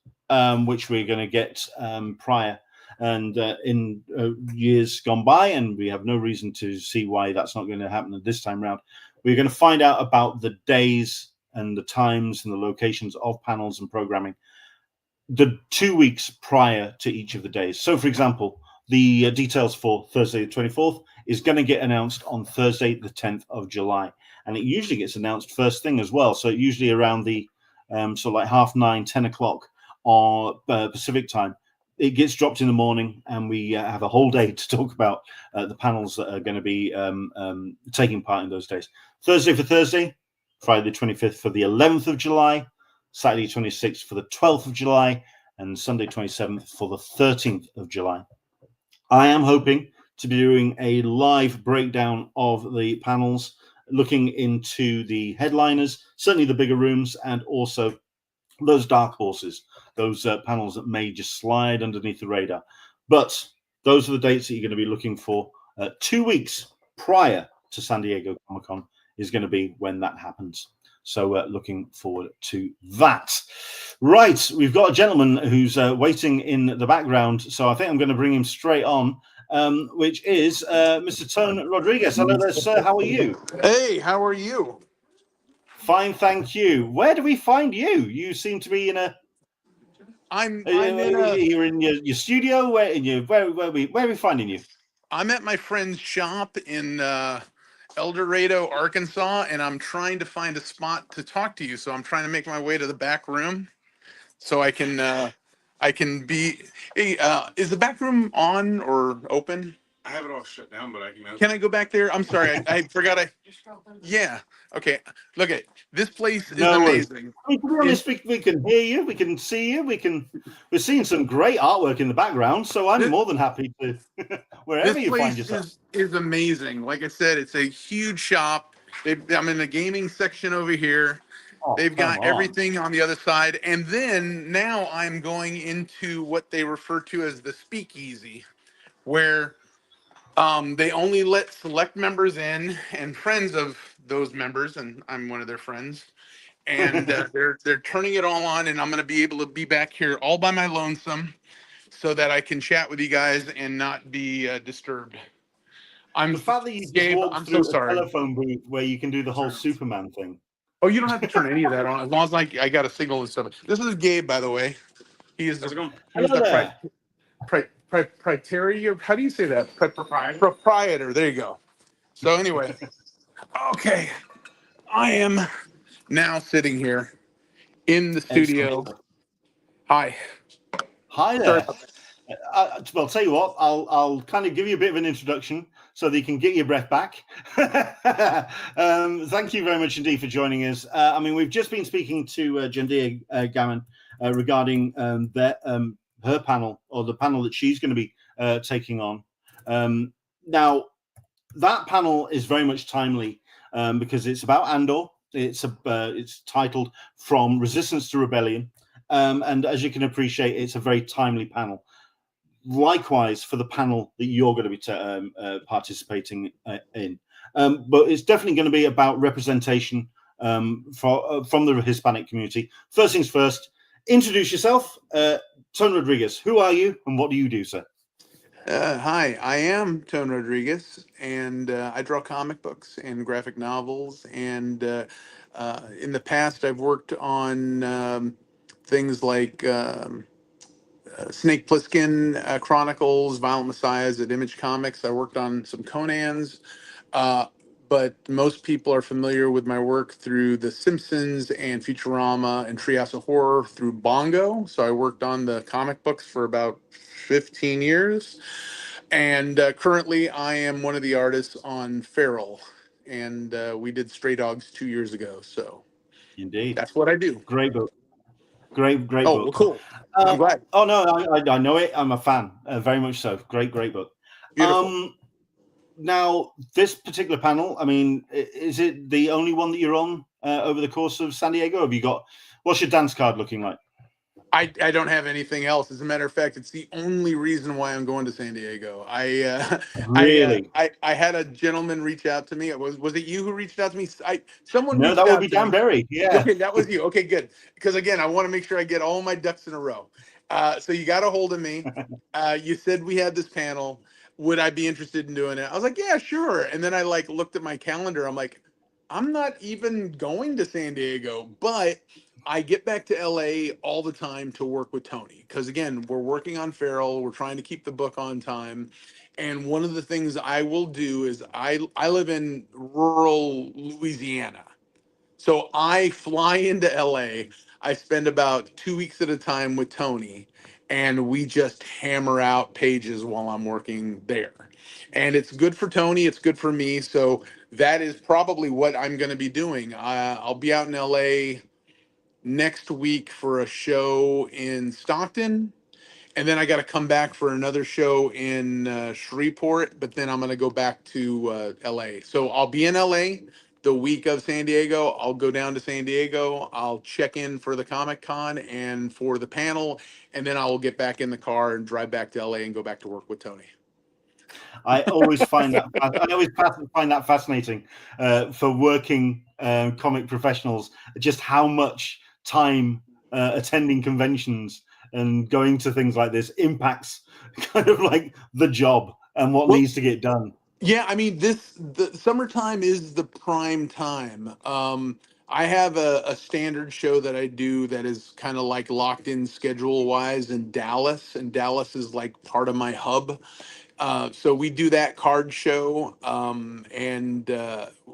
which we're going to get prior. And in years gone by, and we have no reason to see why that's not going to happen this time around, we're going to find out about the days and the times and the locations of panels and programming the 2 weeks prior to each of the days. So, for example, the details for Thursday the 24th is going to get announced on Thursday the 10th of July. And it usually gets announced first thing as well. So usually around the sort of like 9:30, 10 o'clock on Pacific time. It gets dropped in the morning, and we have a whole day to talk about the panels that are going to be taking part in those days. Thursday for Thursday, Friday the 25th for the 11th of July, Saturday 26th for the 12th of July, and Sunday 27th for the 13th of July. I am hoping to be doing a live breakdown of the panels, looking into the headliners, certainly the bigger rooms, and also those dark horses, those panels that may just slide underneath the radar. But those are the dates that you're going to be looking for. 2 weeks prior to San Diego Comic-Con is going to be when that happens. So looking forward to that. Right, we've got a gentleman who's waiting in the background, so I think I'm going to bring him straight on, which is Mr. Tone Rodriguez. Hello there, sir. How are you? Hey, how are you? Fine, thank you. Where do we find you? You seem to be in a. You're in your studio. Where are we finding you? I'm at my friend's shop in El Dorado, Arkansas, and I'm trying to find a spot to talk to you. So I'm trying to make my way to the back room, so I can be. Hey, is the back room on or open? I have it all shut down, but I can. Can I go back there? I'm sorry, I forgot. Yeah. Okay. Look at this place is amazing. I mean, to be honest, we can hear you, we can see you, we're seeing some great artwork in the background. So I'm more than happy to wherever you find yourself. This place is amazing. Like I said, it's a huge shop. I'm in the gaming section over here. They've got everything on the other side, and then now I'm going into what they refer to as the speakeasy, where they only let select members in and friends of those members, and I'm one of their friends. And they're turning it all on, and I'm going to be able to be back here all by my lonesome, so that I can chat with you guys and not be disturbed. The fact that you Gabe, walked I'm through so sorry. a telephone booth where you can do the whole Superman thing. Oh, you don't have to turn any of that on as long as I got a signal and stuff. This is Gabe, by the way. He is the proprietor. How do you say that? Proprietor. There you go. So anyway, okay, I am now sitting here in the studio. Hi. Hi there. Well, I'll tell you what. I'll kind of give you a bit of an introduction so that you can get your breath back. Thank you very much indeed for joining us. I mean, we've just been speaking to JENDIA GAMMON regarding her panel, or the panel that she's going to be taking on. Now, that panel is very much timely because it's about ANDOR. It's titled From Resistance to Rebellion. And as you can appreciate, it's a very timely panel. Likewise for the panel that you're going to be participating in. But it's definitely going to be about representation from the Hispanic community. First things first, introduce yourself. Tone Rodriguez, who are you and what do you do, sir? Hi, I am Tone Rodriguez, and I draw comic books and graphic novels, and In the past, I've worked on things like Snake Plissken Chronicles, Violent Messiahs at Image Comics. I worked on some Conans. Uh, but most people are familiar with my work through The Simpsons and Futurama and Treehouse of Horror through Bongo. So I worked on the comic books for about 15 years. And currently, I am one of the artists on Feral. And we did Stray Dogs 2 years ago. So Indeed. that's what I do. Great book. Great Oh, book. well, cool. I'm glad. Oh, no, I know it. I'm a fan. Very much so. Great book. Beautiful. Now, this particular panel, I mean, is it the only one that you're on over the course of San Diego? Have you got, what's your dance card looking like? I don't have anything else. As a matter of fact, it's the only reason why I'm going to San Diego. Really? I had a gentleman reach out to me. Was it you who reached out to me? Someone No, reached that would out be to Dan me. Berry. Yeah. Okay, that was you. Okay, good. Because again, I want to make sure I get all my ducks in a row. So you got a hold of me. You said we had this panel. Would I be interested in doing it? I was like, yeah, sure. And then I like looked at my calendar. I'm like, I'm not even going to San Diego, but I get back to LA all the time to work with Tony. Because again, we're working on Feral. We're trying to keep the book on time. And one of the things I will do is I live in rural Louisiana. So I fly into LA. I spend about 2 weeks at a time with Tony, and we just hammer out pages while I'm working there. And it's good for Tony. It's good for me. So that is probably what I'm going to be doing. I'll be out in LA next week for a show in Stockton. And then I got to come back for another show in Shreveport, but then I'm going to go back to LA. So I'll be in LA the week of San Diego. I'll go down to San Diego. I'll check in for the Comic Con and for the panel, and then I will get back in the car and drive back to LA and go back to work with Tony. I always find that fascinating for working comic professionals, just how much time attending conventions and going to things like this impacts kind of like the job and what needs to get done. Yeah, I mean, the summertime is the prime time. I have a standard show that I do that is kind of like locked in schedule wise in Dallas, and Dallas is like part of my hub. So we do that card show, and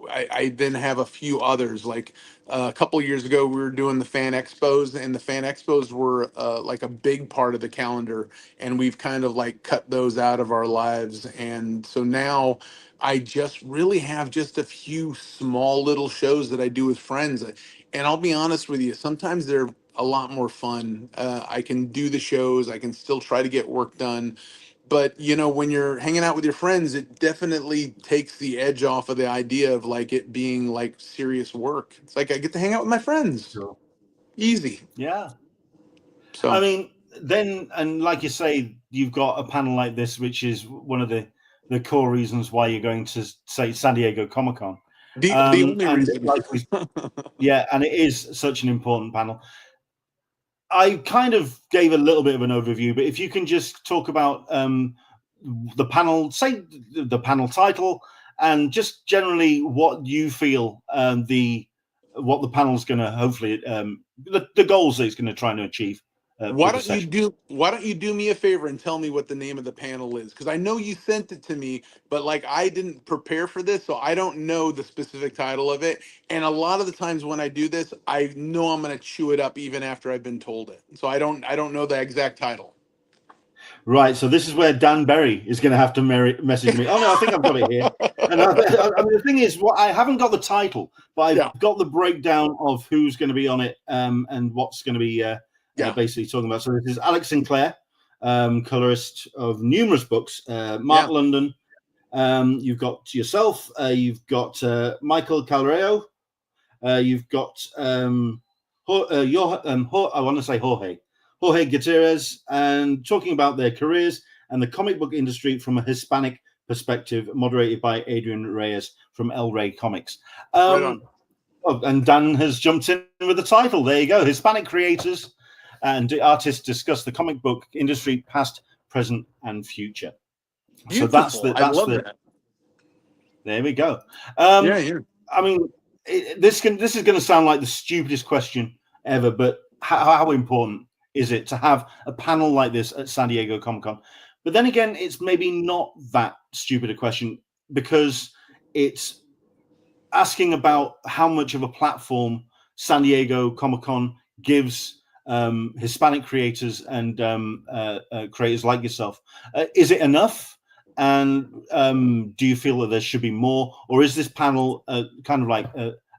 I then have a few others. Like a couple of years ago, we were doing the fan expos, and the fan expos were like a big part of the calendar, and we've kind of like cut those out of our lives. And so now I just really have just a few small little shows that I do with friends. And I'll be honest with you, sometimes they're a lot more fun. I can do the shows, I can still try to get work done, but you know, when you're hanging out with your friends, it definitely takes the edge off of the idea of like it being like serious work. It's like I get to hang out with my friends. Sure. Easy. Yeah. So I mean, then, and like you say, you've got a panel like this, which is one of the core reasons why you're going to say San Diego Comic Con. the only reason. Yeah, and it is such an important panel. I kind of gave a little bit of an overview, but if you can just talk about the panel, say the panel title, and just generally what you feel what the panel's going to hopefully the goals that it's going to try and achieve. Why don't you do me a favor and tell me what the name of the panel is? Because I know you sent it to me, but like I didn't prepare for this, so I don't know the specific title of it. And a lot of the times when I do this, I know I'm going to chew it up even after I've been told it. So I don't know the exact title. Right, so this is where Dan Berry is going to have to message me. Oh no, I think I've got it here. And I mean, the thing is, I haven't got the title, but I've got the breakdown of who's going to be on it and what's going to be basically talking about. So this is Alex Sinclair, colorist of numerous books. Mark London. You've got yourself. You've got Michael Calreo. You've got I want to say Jorge Gutierrez, and talking about their careers and the comic book industry from a Hispanic perspective, moderated by Adrian Reyes from El Rey Comics. Right on. And Dan has jumped in with the title. There you go. Hispanic creators and artists discuss the comic book industry, past, present, and future. Beautiful. So that's I love that. There we go. Yeah. I mean, this is going to sound like the stupidest question ever, but how important is it to have a panel like this at San Diego Comic-Con? But then again, it's maybe not that stupid a question, because it's asking about how much of a platform San Diego Comic-Con gives Hispanic creators and creators like yourself. Is it enough? And do you feel that there should be more, or is this panel kind of like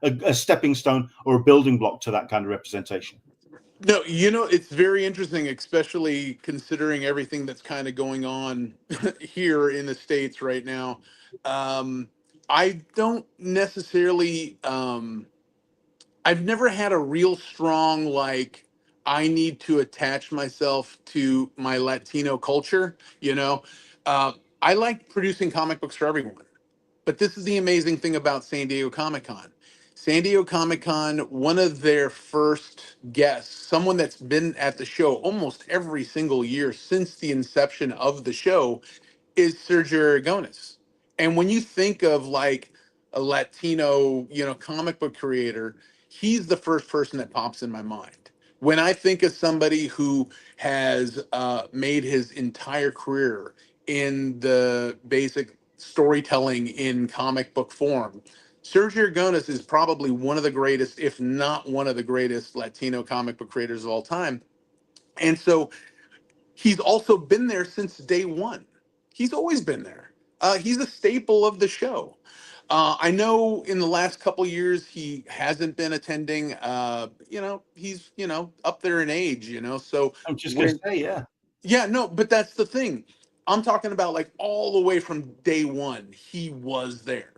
a stepping stone or a building block to that kind of representation? No, it's very interesting, especially considering everything that's kind of going on here in the States right now. I don't necessarily, I've never had a real strong, like, I need to attach myself to my Latino culture, I like producing comic books for everyone. But this is the amazing thing about San Diego Comic-Con. San Diego Comic-Con, one of their first guests, someone that's been at the show almost every single year since the inception of the show, is Sergio Aragonis. And when you think of like a Latino, comic book creator, he's the first person that pops in my mind. When I think of somebody who has made his entire career in the basic storytelling in comic book form, Sergio Aragonis is probably one of the greatest, if not one of the greatest, Latino comic book creators of all time. And so he's also been there since day one. He's always been there. He's a staple of the show. I know in the last couple years he hasn't been attending. He's up there in age. So I'm just going to say, yeah. Yeah, no, but that's the thing. I'm talking about like all the way from day one, he was there.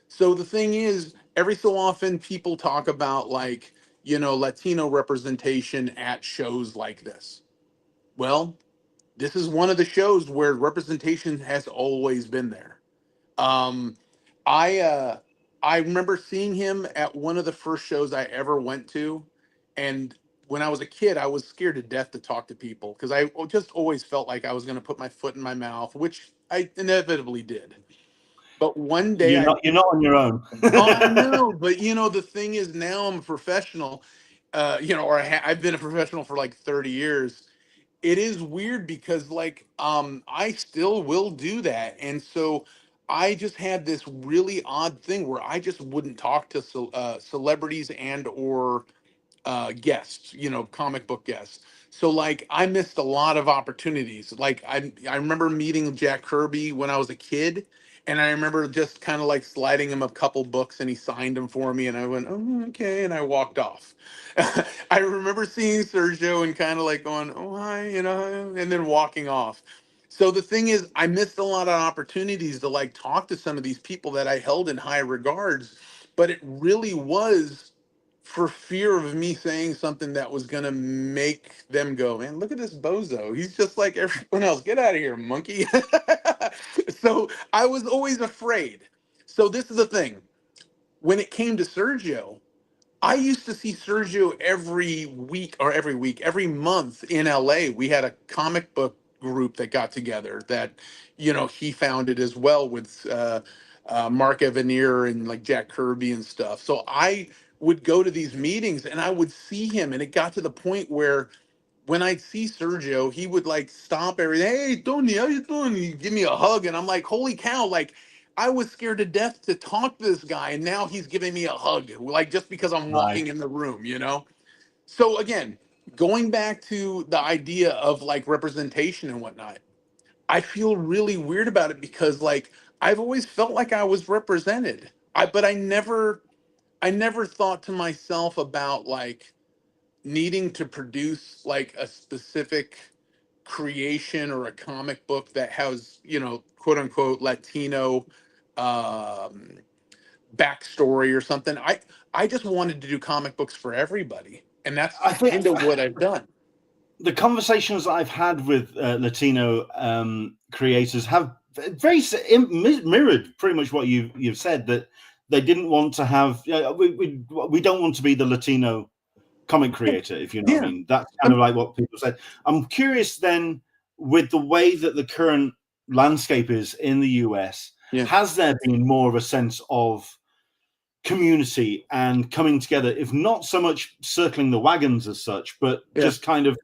So the thing is, every so often people talk about like, Latino representation at shows like this. Well, this is one of the shows where representation has always been there. Um, I remember seeing him at one of the first shows I ever went to, and when I was a kid, I was scared to death to talk to people because I just always felt like I was going to put my foot in my mouth, which I inevitably did. But one day, you're not on your own. Oh, I know, but the thing is, now I'm a professional, or I've been a professional for like 30 years. It is weird because like I still will do that, and so I just had this really odd thing where I just wouldn't talk to celebrities and or guests, comic book guests. So like I missed a lot of opportunities. Like I remember meeting Jack Kirby when I was a kid, and I remember just kind of like sliding him a couple books, and he signed them for me, and I went, oh, okay, and I walked off. I remember seeing Sergio and kind of like going, oh hi, and then walking off. So the thing is, I missed a lot of opportunities to like talk to some of these people that I held in high regards, but it really was for fear of me saying something that was going to make them go, man, look at this bozo. He's just like everyone else. Get out of here, monkey. So I was always afraid. So this is the thing. When it came to Sergio, I used to see Sergio every month in LA. We had a comic book group that got together that, he founded as well with Mark Evanier and like Jack Kirby and stuff. So I would go to these meetings and I would see him, and it got to the point where when I'd see Sergio, he would like stop everything. Hey, Tony, how you doing? He'd give me a hug, and I'm like, holy cow! Like, I was scared to death to talk to this guy, and now he's giving me a hug, like just because I'm walking in the room. So again, going back to the idea of like representation and whatnot, I feel really weird about it because like I've always felt like I was represented. But I never thought to myself about like needing to produce like a specific creation or a comic book that has, quote unquote Latino um backstory or something. I just wanted to do comic books for everybody, and that's kind of what I've done. The conversations I've had with Latino creators have very mirrored pretty much what you've said, that they didn't want to have. We don't want to be the Latino comic creator, if you know what I mean. That's kind of like what people said. I'm curious then, with the way that the current landscape is in the US, has there been more of a sense of community and coming together, if not so much circling the wagons as such, but just kind of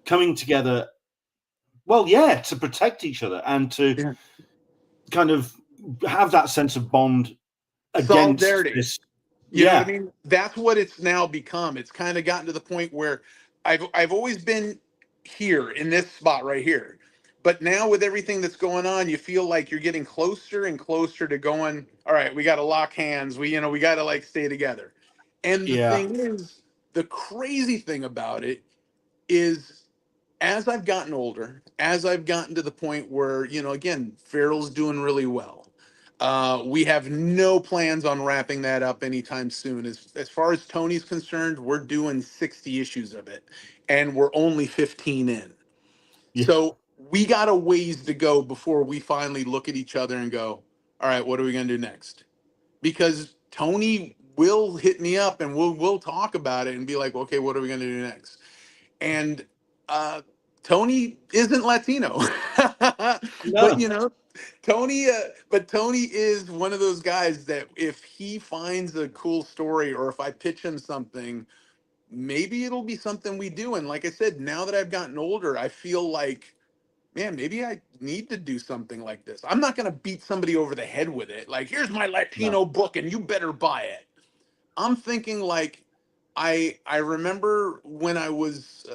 coming together, well, yeah, to protect each other and to kind of have that sense of bond against solidarity. this. You know what I mean? That's what it's now become. It's kind of gotten to the point where I've always been here in this spot right here. But now with everything that's going on, you feel like you're getting closer and closer to going, all right, we got to lock hands. We got to like stay together. And the thing is, the crazy thing about it is, as I've gotten older, as I've gotten to the point where, again, Farrell's doing really well. We have no plans on wrapping that up anytime soon. As far as Tony's concerned, we're doing 60 issues of it, and we're only 15 in. So we got a ways to go before we finally look at each other and go, all right, what are we going to do next? Because Tony will hit me up and we'll talk about it and be like, okay, what are we going to do next? And Tony isn't Latino, but Tony is one of those guys that if he finds a cool story or if I pitch him something, maybe it'll be something we do. And like I said, now that I've gotten older, I feel like, man, maybe I need to do something like this. I'm not going to beat somebody over the head with it. Like, here's my Latino book and you better buy it. I'm thinking like, I remember when I was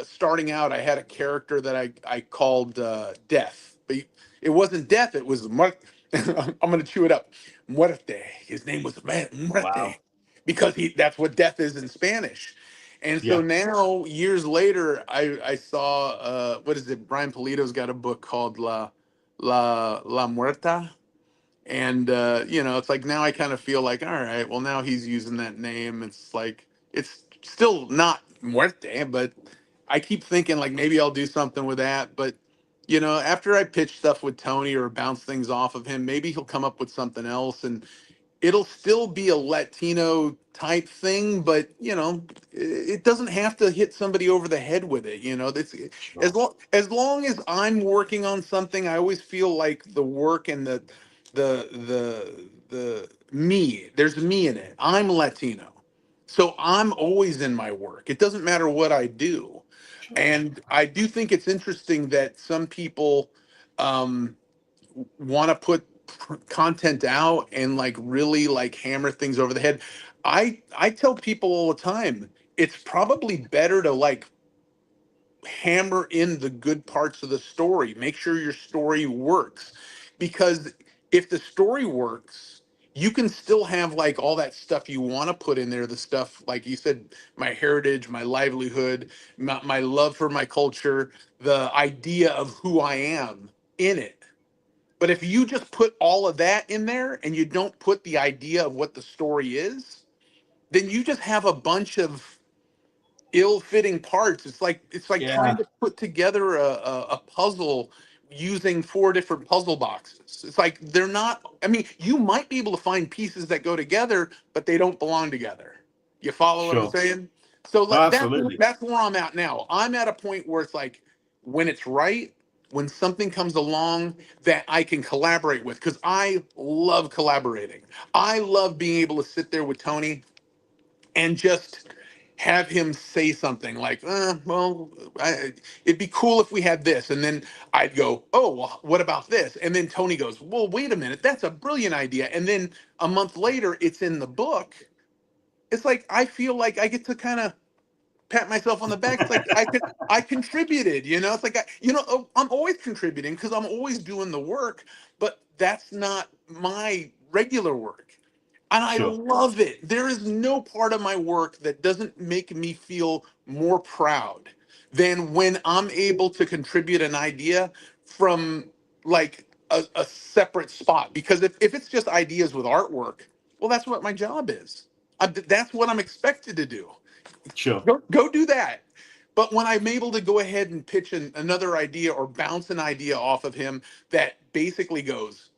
starting out, I had a character that I called Death, but it wasn't Death. It was I'm going to chew it up. Muerte. His name was Muerte, because that's what death is in Spanish. And so now, years later, I saw what is it? Brian Polito's got a book called La Muerta. And it's like now I kind of feel like, all right, well, now he's using that name. It's like it's still not Muerte, but I keep thinking like maybe I'll do something with that. But after I pitch stuff with Tony or bounce things off of him, maybe he'll come up with something else, and it'll still be a Latino type thing, but it doesn't have to hit somebody over the head with it. That's as long as I'm working on something, I always feel like the work and the me, there's me in it. I'm Latino. So I'm always in my work. It doesn't matter what I do. And I do think it's interesting that some people want to put content out and like really like hammer things over the head. I tell people all the time, it's probably better to like hammer in the good parts of the story. Make sure your story works, because if the story works, you can still have like all that stuff you want to put in there. The stuff, like you said, my heritage, my livelihood, my love for my culture, the idea of who I am in it. But if you just put all of that in there and you don't put the idea of what the story is, then you just have a bunch of ill-fitting parts. It's like trying to put together a puzzle using 4 different puzzle boxes. It's like they're not. I mean, you might be able to find pieces that go together, but they don't belong together. You follow what I'm saying? So like that's where I'm at now. I'm at a point where it's like when it's right, when something comes along that I can collaborate with, because I love collaborating. I love being able to sit there with Tony and just have him say something like, it'd be cool if we had this. And then I'd go, oh, well, what about this? And then Tony goes, well, wait a minute, that's a brilliant idea. And then a month later, it's in the book. It's like, I feel like I get to kind of pat myself on the back. It's like I contributed, it's like, I'm always contributing because I'm always doing the work, but that's not my regular work. And I love it. There is no part of my work that doesn't make me feel more proud than when I'm able to contribute an idea from like a separate spot. Because if it's just ideas with artwork, well, that's what my job is. That's what I'm expected to do. Go do that. But when I'm able to go ahead and pitch another idea or bounce an idea off of him that basically goes,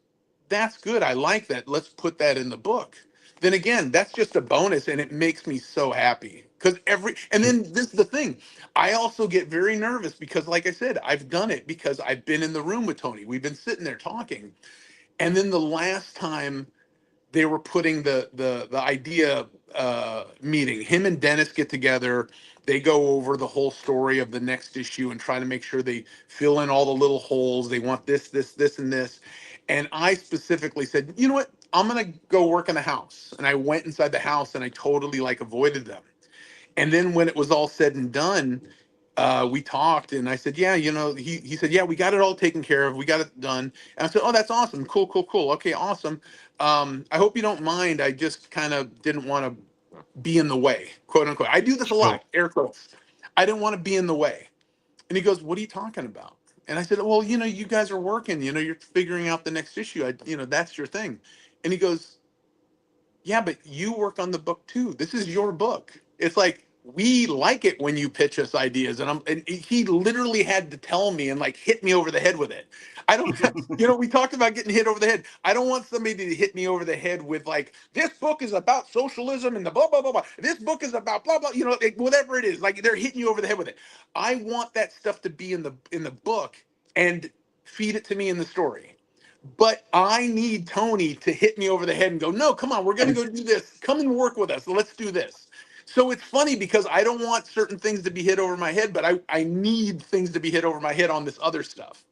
that's good, I like that, let's put that in the book, then again, that's just a bonus and it makes me so happy. Because and then this is the thing, I also get very nervous because like I said, I've done it because I've been in the room with Tony, we've been sitting there talking, and then the last time they were putting the idea meeting. Him and Dennis get together. They go over the whole story of the next issue and try to make sure they fill in all the little holes. They want this, and this. And I specifically said, you know what? I'm going to go work in the house. And I went inside the house and I totally like avoided them. And then when it was all said and done, we talked and I said, yeah, you know, he said, yeah, we got it all taken care of. We got it done. And I said, oh, that's awesome. Cool. Okay, awesome. I hope you don't mind. I just kind of didn't want to be in the way, quote unquote. I do this a lot, air quotes. I didn't want to be in the way. And he goes, what are you talking about? And I said, well, you know, you guys are working, you know, you're figuring out the next issue. You know, that's your thing. And he goes, yeah, but you work on the book too. This is your book. It's like, we like it when you pitch us ideas. And he literally had to tell me and like hit me over the head with it. I don't, you know, we talked about getting hit over the head. I don't want somebody to hit me over the head with like, this book is about socialism and the blah, blah, blah, blah. This book is about blah, blah, you know, like, whatever it is, like they're hitting you over the head with it. I want that stuff to be in the book and feed it to me in the story. But I need Tony to hit me over the head and go, no, come on, we're going to go do this. Come and work with us. Let's do this. So it's funny because I don't want certain things to be hit over my head, but I need things to be hit over my head on this other stuff.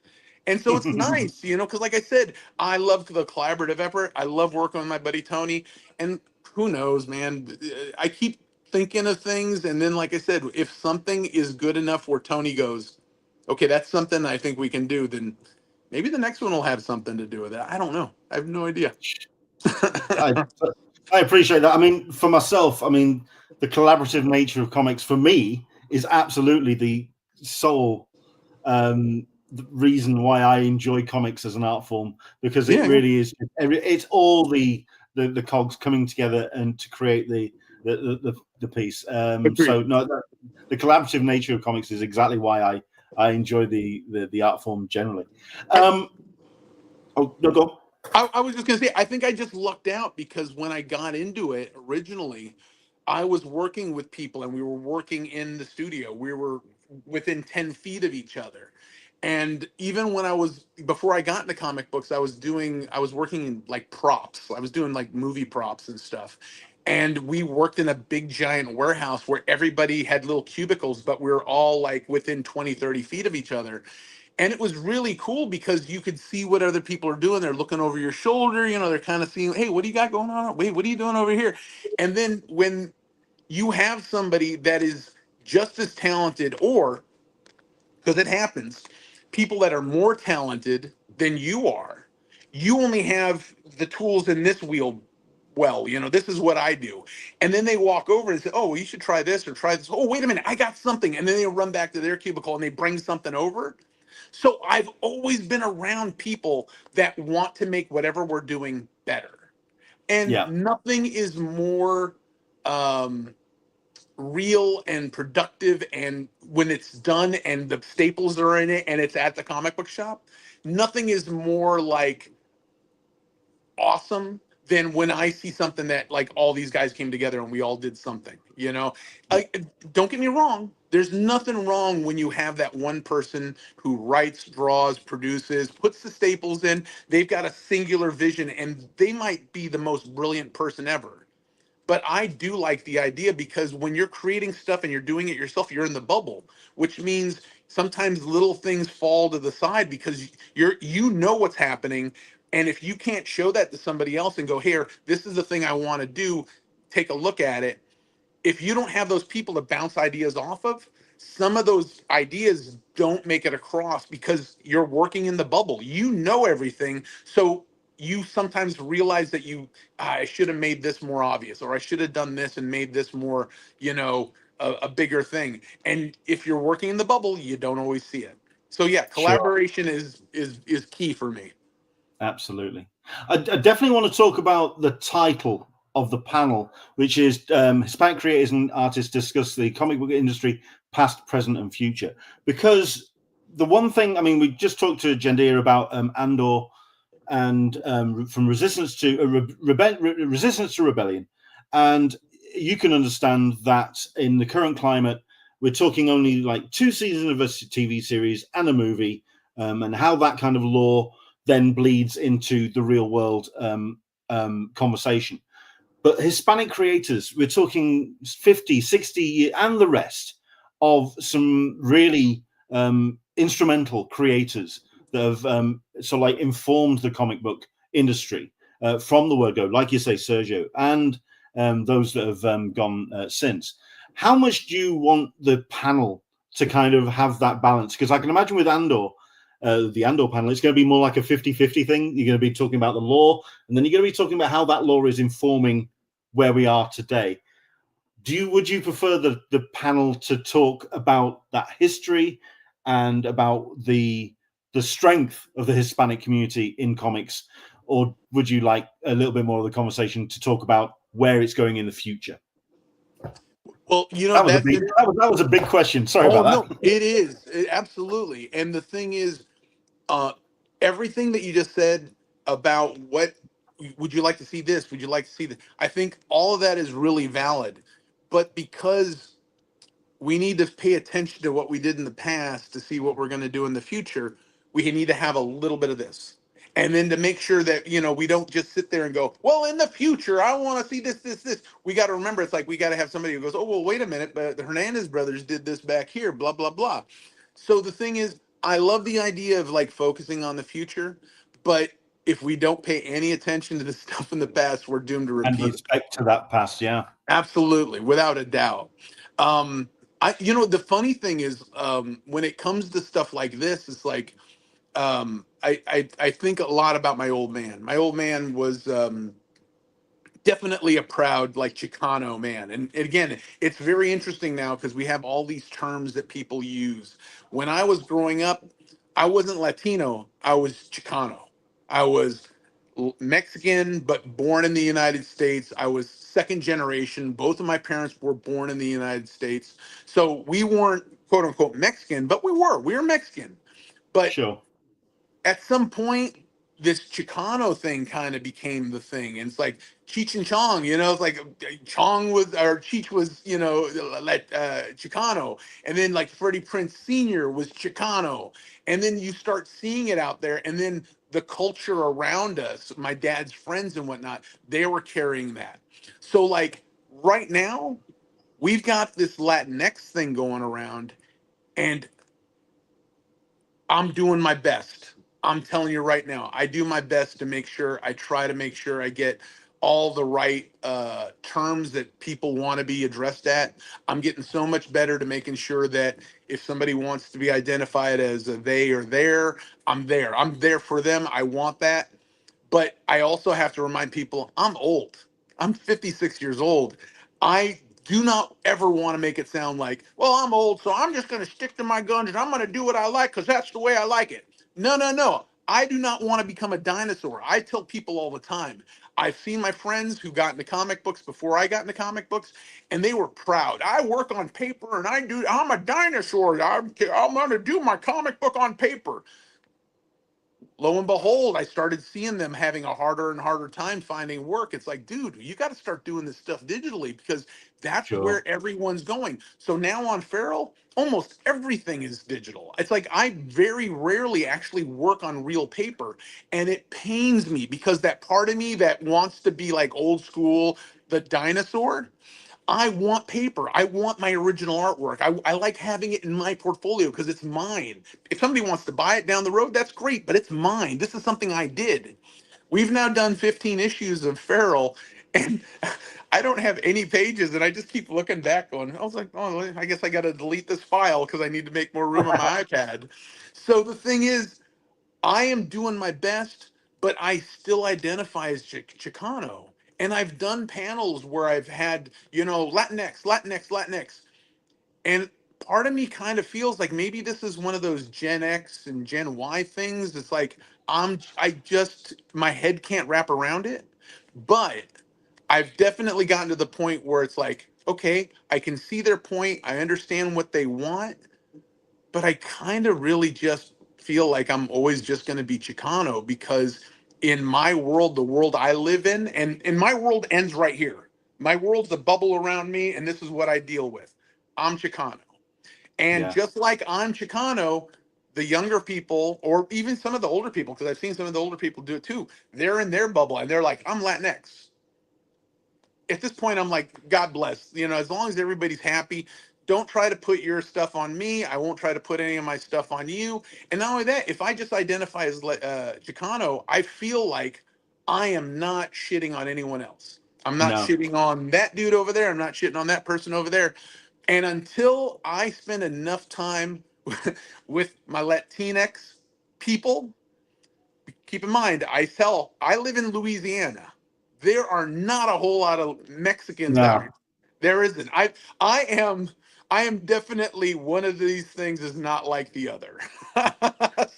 And so it's nice, you know, because like I said, I love the collaborative effort. I love working with my buddy Tony. And who knows, man, I keep thinking of things. And then, like I said, if something is good enough where Tony goes, okay, that's something I think we can do, then maybe the next one will have something to do with it. I don't know. I have no idea. I appreciate that. I mean, for myself, I mean, the collaborative nature of comics for me is absolutely the sole reason why I enjoy comics as an art form, because it really is. It's all the cogs coming together and to create the piece. So no, the collaborative nature of comics is exactly why I enjoy the art form generally. Oh no, go. I was just going to say, I think I just lucked out because when I got into it originally, I was working with people and we were working in the studio. We were within 10 feet of each other. And even when before I got into comic books, I was working in like props. I was doing like movie props and stuff. And we worked in a big giant warehouse where everybody had little cubicles, but we were all like within 20, 30 feet of each other. And it was really cool because you could see what other people are doing. They're looking over your shoulder, you know, they're kind of seeing, hey, what do you got going on? Wait, what are you doing over here? And then when you have somebody that is just as talented, or, because it happens, people that are more talented than you are, you only have the tools in this wheel. Well, you know, this is what I do. And then they walk over and say, oh, well, you should try this or try this. Oh, wait a minute, I got something. And then they run back to their cubicle and they bring something over. So I've always been around people that want to make whatever we're doing better. And nothing is more real and productive, and when it's done and the staples are in it and it's at the comic book shop, nothing is more like awesome than when I see something that like all these guys came together and we all did something, you know. Don't get me wrong, there's nothing wrong when you have that one person who writes, draws, produces, puts the staples in. They've got a singular vision and they might be the most brilliant person ever. But I do like the idea because when you're creating stuff and you're doing it yourself, you're in the bubble, which means sometimes little things fall to the side because you know what's happening. And if you can't show that to somebody else and go, here, this is the thing I want to do, take a look at it. If you don't have those people to bounce ideas off of, some of those ideas don't make it across because you're working in the bubble. You know everything. So you sometimes realize that I should have made this more obvious, or I should have done this and made this more, you know, a bigger thing. And if you're working in the bubble, you don't always see it. So yeah, collaboration is key for me. Absolutely. I definitely want to talk about the title of the panel, which is Hispanic creators and artists discuss the comic book industry, past, present, and future. Because the one thing, I mean, we just talked to JENDIA about ANDOR and from resistance to resistance to rebellion, and you can understand that in the current climate, we're talking only like 2 seasons of a TV series and a movie, and how that kind of law then bleeds into the real world conversation. But Hispanic creators, we're talking 50, 60, and the rest of some really instrumental creators that have sort of like informed the comic book industry from the word go, like you say, Sergio, and those that have gone since. How much do you want the panel to kind of have that balance? Because I can imagine with Andor, the Andor panel, it's going to be more like a 50-50 thing. You're going to be talking about the lore, and then you're going to be talking about how that lore is informing where we are today. Would you prefer the panel to talk about that history and about the strength of the Hispanic community in comics, or would you like a little bit more of the conversation to talk about where it's going in the future? Well, you know, that was a big question. Sorry about that. No, it is. Absolutely. And the thing is, everything that you just said about what would you like to see this? Would you like to see that? I think all of that is really valid. But because we need to pay attention to what we did in the past to see what we're going to do in the future, we need to have a little bit of this. And then to make sure that, you know, we don't just sit there and go, well, in the future, I want to see this. We got to remember, it's like we got to have somebody who goes, oh, well, wait a minute, but the Hernandez brothers did this back here, blah, blah, blah. So the thing is, I love the idea of like focusing on the future, but if we don't pay any attention to the stuff in the past, we're doomed to repeat. And respect to that past, yeah. Absolutely, without a doubt. You know, the funny thing is, when it comes to stuff like this, it's like, I think a lot about my old man. My old man was definitely a proud, like, Chicano man. And again, it's very interesting now because we have all these terms that people use. When I was growing up, I wasn't Latino, I was Chicano. I was Mexican, but born in the United States. I was second generation. Both of my parents were born in the United States. So we weren't quote unquote Mexican, but we were Mexican. But sure, at some point, this Chicano thing kind of became the thing. And it's like Cheech and Chong, you know, it's like Chong was, or Cheech was, you know, Chicano. And then like Freddie Prinze Sr. was Chicano. And then you start seeing it out there. And then the culture around us, my dad's friends and whatnot, they were carrying that. So like right now, we've got this Latinx thing going around, and I'm doing my best. I'm telling you right now, I do my best to make sure, I try to make sure I get all the right terms that people want to be addressed at. I'm getting so much better to making sure that if somebody wants to be identified as a they or their, I'm there. I'm there for them. I want that. But I also have to remind people, I'm old. I'm 56 years old. I do not ever want to make it sound like, well, I'm old, so I'm just going to stick to my guns and I'm going to do what I like because that's the way I like it. No. I do not want to become a dinosaur. I tell people all the time, I've seen my friends who got into comic books before I got into comic books, and they were proud. I work on paper and I'm a dinosaur. I'm going to do my comic book on paper. Lo and behold, I started seeing them having a harder and harder time finding work. It's like, dude, you got to start doing this stuff digitally because that's where everyone's going. So now on Feral, almost everything is digital. It's like I very rarely actually work on real paper. And it pains me because that part of me that wants to be like old school, the dinosaur, I want paper. I want my original artwork. I like having it in my portfolio because it's mine. If somebody wants to buy it down the road, that's great, but it's mine. This is something I did. We've now done 15 issues of Feral, and I don't have any pages, and I just keep looking back on. I was like, oh, I guess I got to delete this file because I need to make more room on my iPad. So the thing is, I am doing my best, but I still identify as Chicano. And I've done panels where I've had, you know, Latinx. And part of me kind of feels like maybe this is one of those Gen X and Gen Y things. It's like my head can't wrap around it. But I've definitely gotten to the point where it's like, okay, I can see their point. I understand what they want, but I kind of really just feel like I'm always just going to be Chicano because in my world, the world I live in, and my world ends right here. My world's a bubble around me, and this is what I deal with. I'm Chicano. And just like I'm Chicano, the younger people, or even some of the older people, because I've seen some of the older people do it too. They're in their bubble and they're like, I'm Latinx. At this point, I'm like, God bless, you know, as long as everybody's happy, don't try to put your stuff on me. I won't try to put any of my stuff on you. And not only that, if I just identify as Chicano, I feel like I am not shitting on anyone else. I'm not No. shitting on that dude over there. I'm not shitting on that person over there. And until I spend enough time with my Latinx people, keep in mind, I live in Louisiana. There are not a whole lot of Mexicans out No. here. There isn't. I am definitely one of these things is not like the other.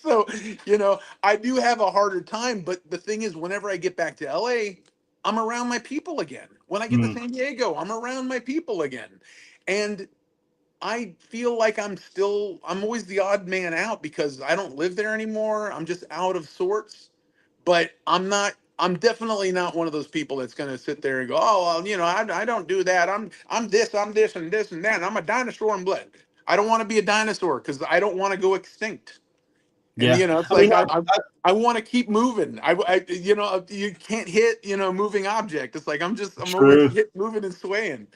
So, you know, I do have a harder time, but the thing is, whenever I get back to LA, I'm around my people again. When I get to San Diego, I'm around my people again. And I feel like I'm always the odd man out because I don't live there anymore. I'm just out of sorts. But I'm definitely not one of those people that's going to sit there and go, oh, well, you know, I don't do that. I'm this and this and that. And I'm a dinosaur in blood. I don't want to be a dinosaur because I don't want to go extinct. And, Yeah. you know, it's I like, mean, I want to keep moving. You know, you can't hit, you know, moving object. It's like, I'm always moving and swaying.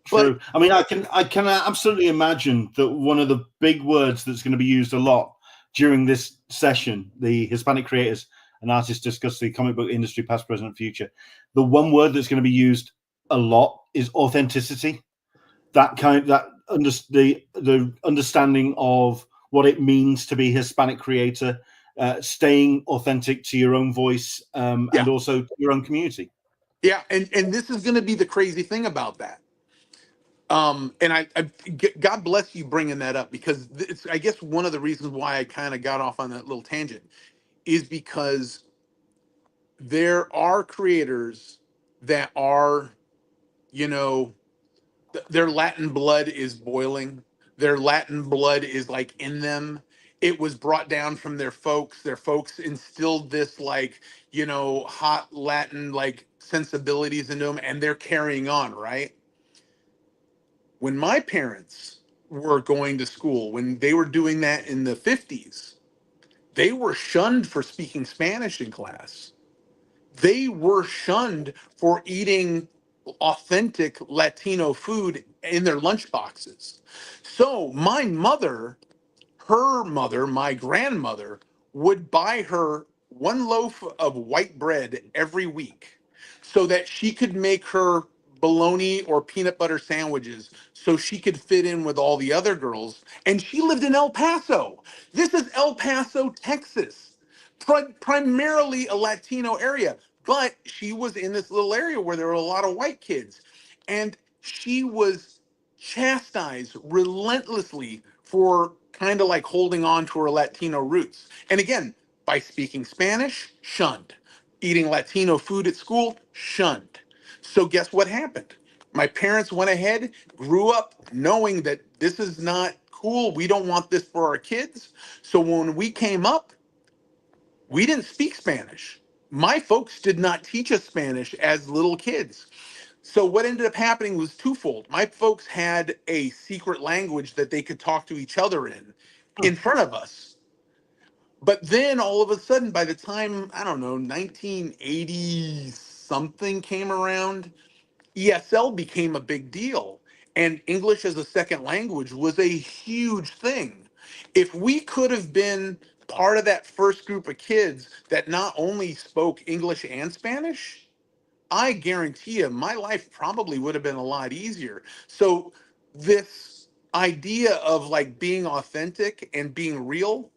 True. I mean, I can absolutely imagine that one of the big words that's going to be used a lot during this session, the Hispanic creators and artists discuss the comic book industry, past, present, future. The one word that's going to be used a lot is authenticity. The understanding of what it means to be a Hispanic creator, staying authentic to your own voice, and also your own community. Yeah, and this is going to be the crazy thing about that. And I God bless you bringing that up, because it's, I guess, one of the reasons why I kind of got off on that little tangent is because there are creators that are, you know, their Latin blood is boiling. Their Latin blood is like in them. It was brought down from their folks. Their folks instilled this, like, you know, hot Latin like sensibilities into them, and they're carrying on, right? When my parents were going to school, when they were doing that in the 50s, they were shunned for speaking Spanish in class. They were shunned for eating authentic Latino food in their lunch boxes. So my mother, her mother, my grandmother, would buy her one loaf of white bread every week so that she could make her bologna or peanut butter sandwiches so she could fit in with all the other girls. And she lived in El Paso. This is El Paso, Texas, primarily a Latino area. But she was in this little area where there were a lot of white kids. And she was chastised relentlessly for kind of like holding on to her Latino roots. And again, by speaking Spanish, shunned. Eating Latino food at school, shunned. So guess what happened? My parents went ahead, grew up knowing that this is not cool. We don't want this for our kids. So when we came up, we didn't speak Spanish. My folks did not teach us Spanish as little kids. So what ended up happening was twofold. My folks had a secret language that they could talk to each other in front of us. But then all of a sudden, by the time, I don't know, 1980 something came around, ESL became a big deal. And English as a second language was a huge thing. If we could have been part of that first group of kids that not only spoke English and Spanish, I guarantee you my life probably would have been a lot easier. So this idea of like being authentic and being real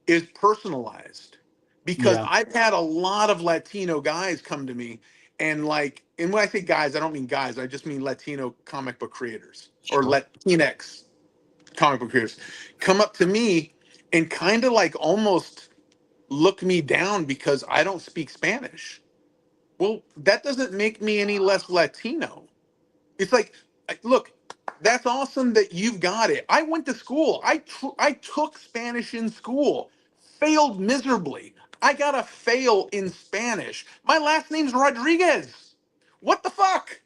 is personalized, because I've had a lot of Latino guys come to me and like, and when I say guys, I don't mean guys, I just mean Latino comic book creators or Latinx comic book creators come up to me and kind of like almost look me down because I don't speak Spanish. Well, that doesn't make me any less Latino. It's like, look, that's awesome that you've got it. I went to school. I took Spanish in school, failed miserably. I got a fail in Spanish. My last name's Rodriguez. What the fuck?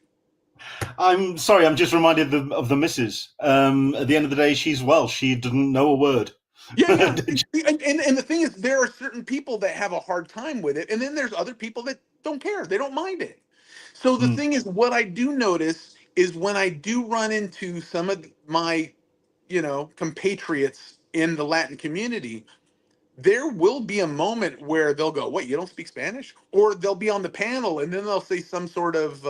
I'm sorry, I'm just reminded of the missus. At the end of the day, she's Welsh. She didn't know a word. Yeah. And the thing is, there are certain people that have a hard time with it, and then there's other people that don't care. They don't mind it. So the thing is, what I do notice is when I do run into some of my, compatriots in the Latin community, there will be a moment where they'll go, "Wait, you don't speak Spanish?" Or they'll be on the panel and then they'll say some sort of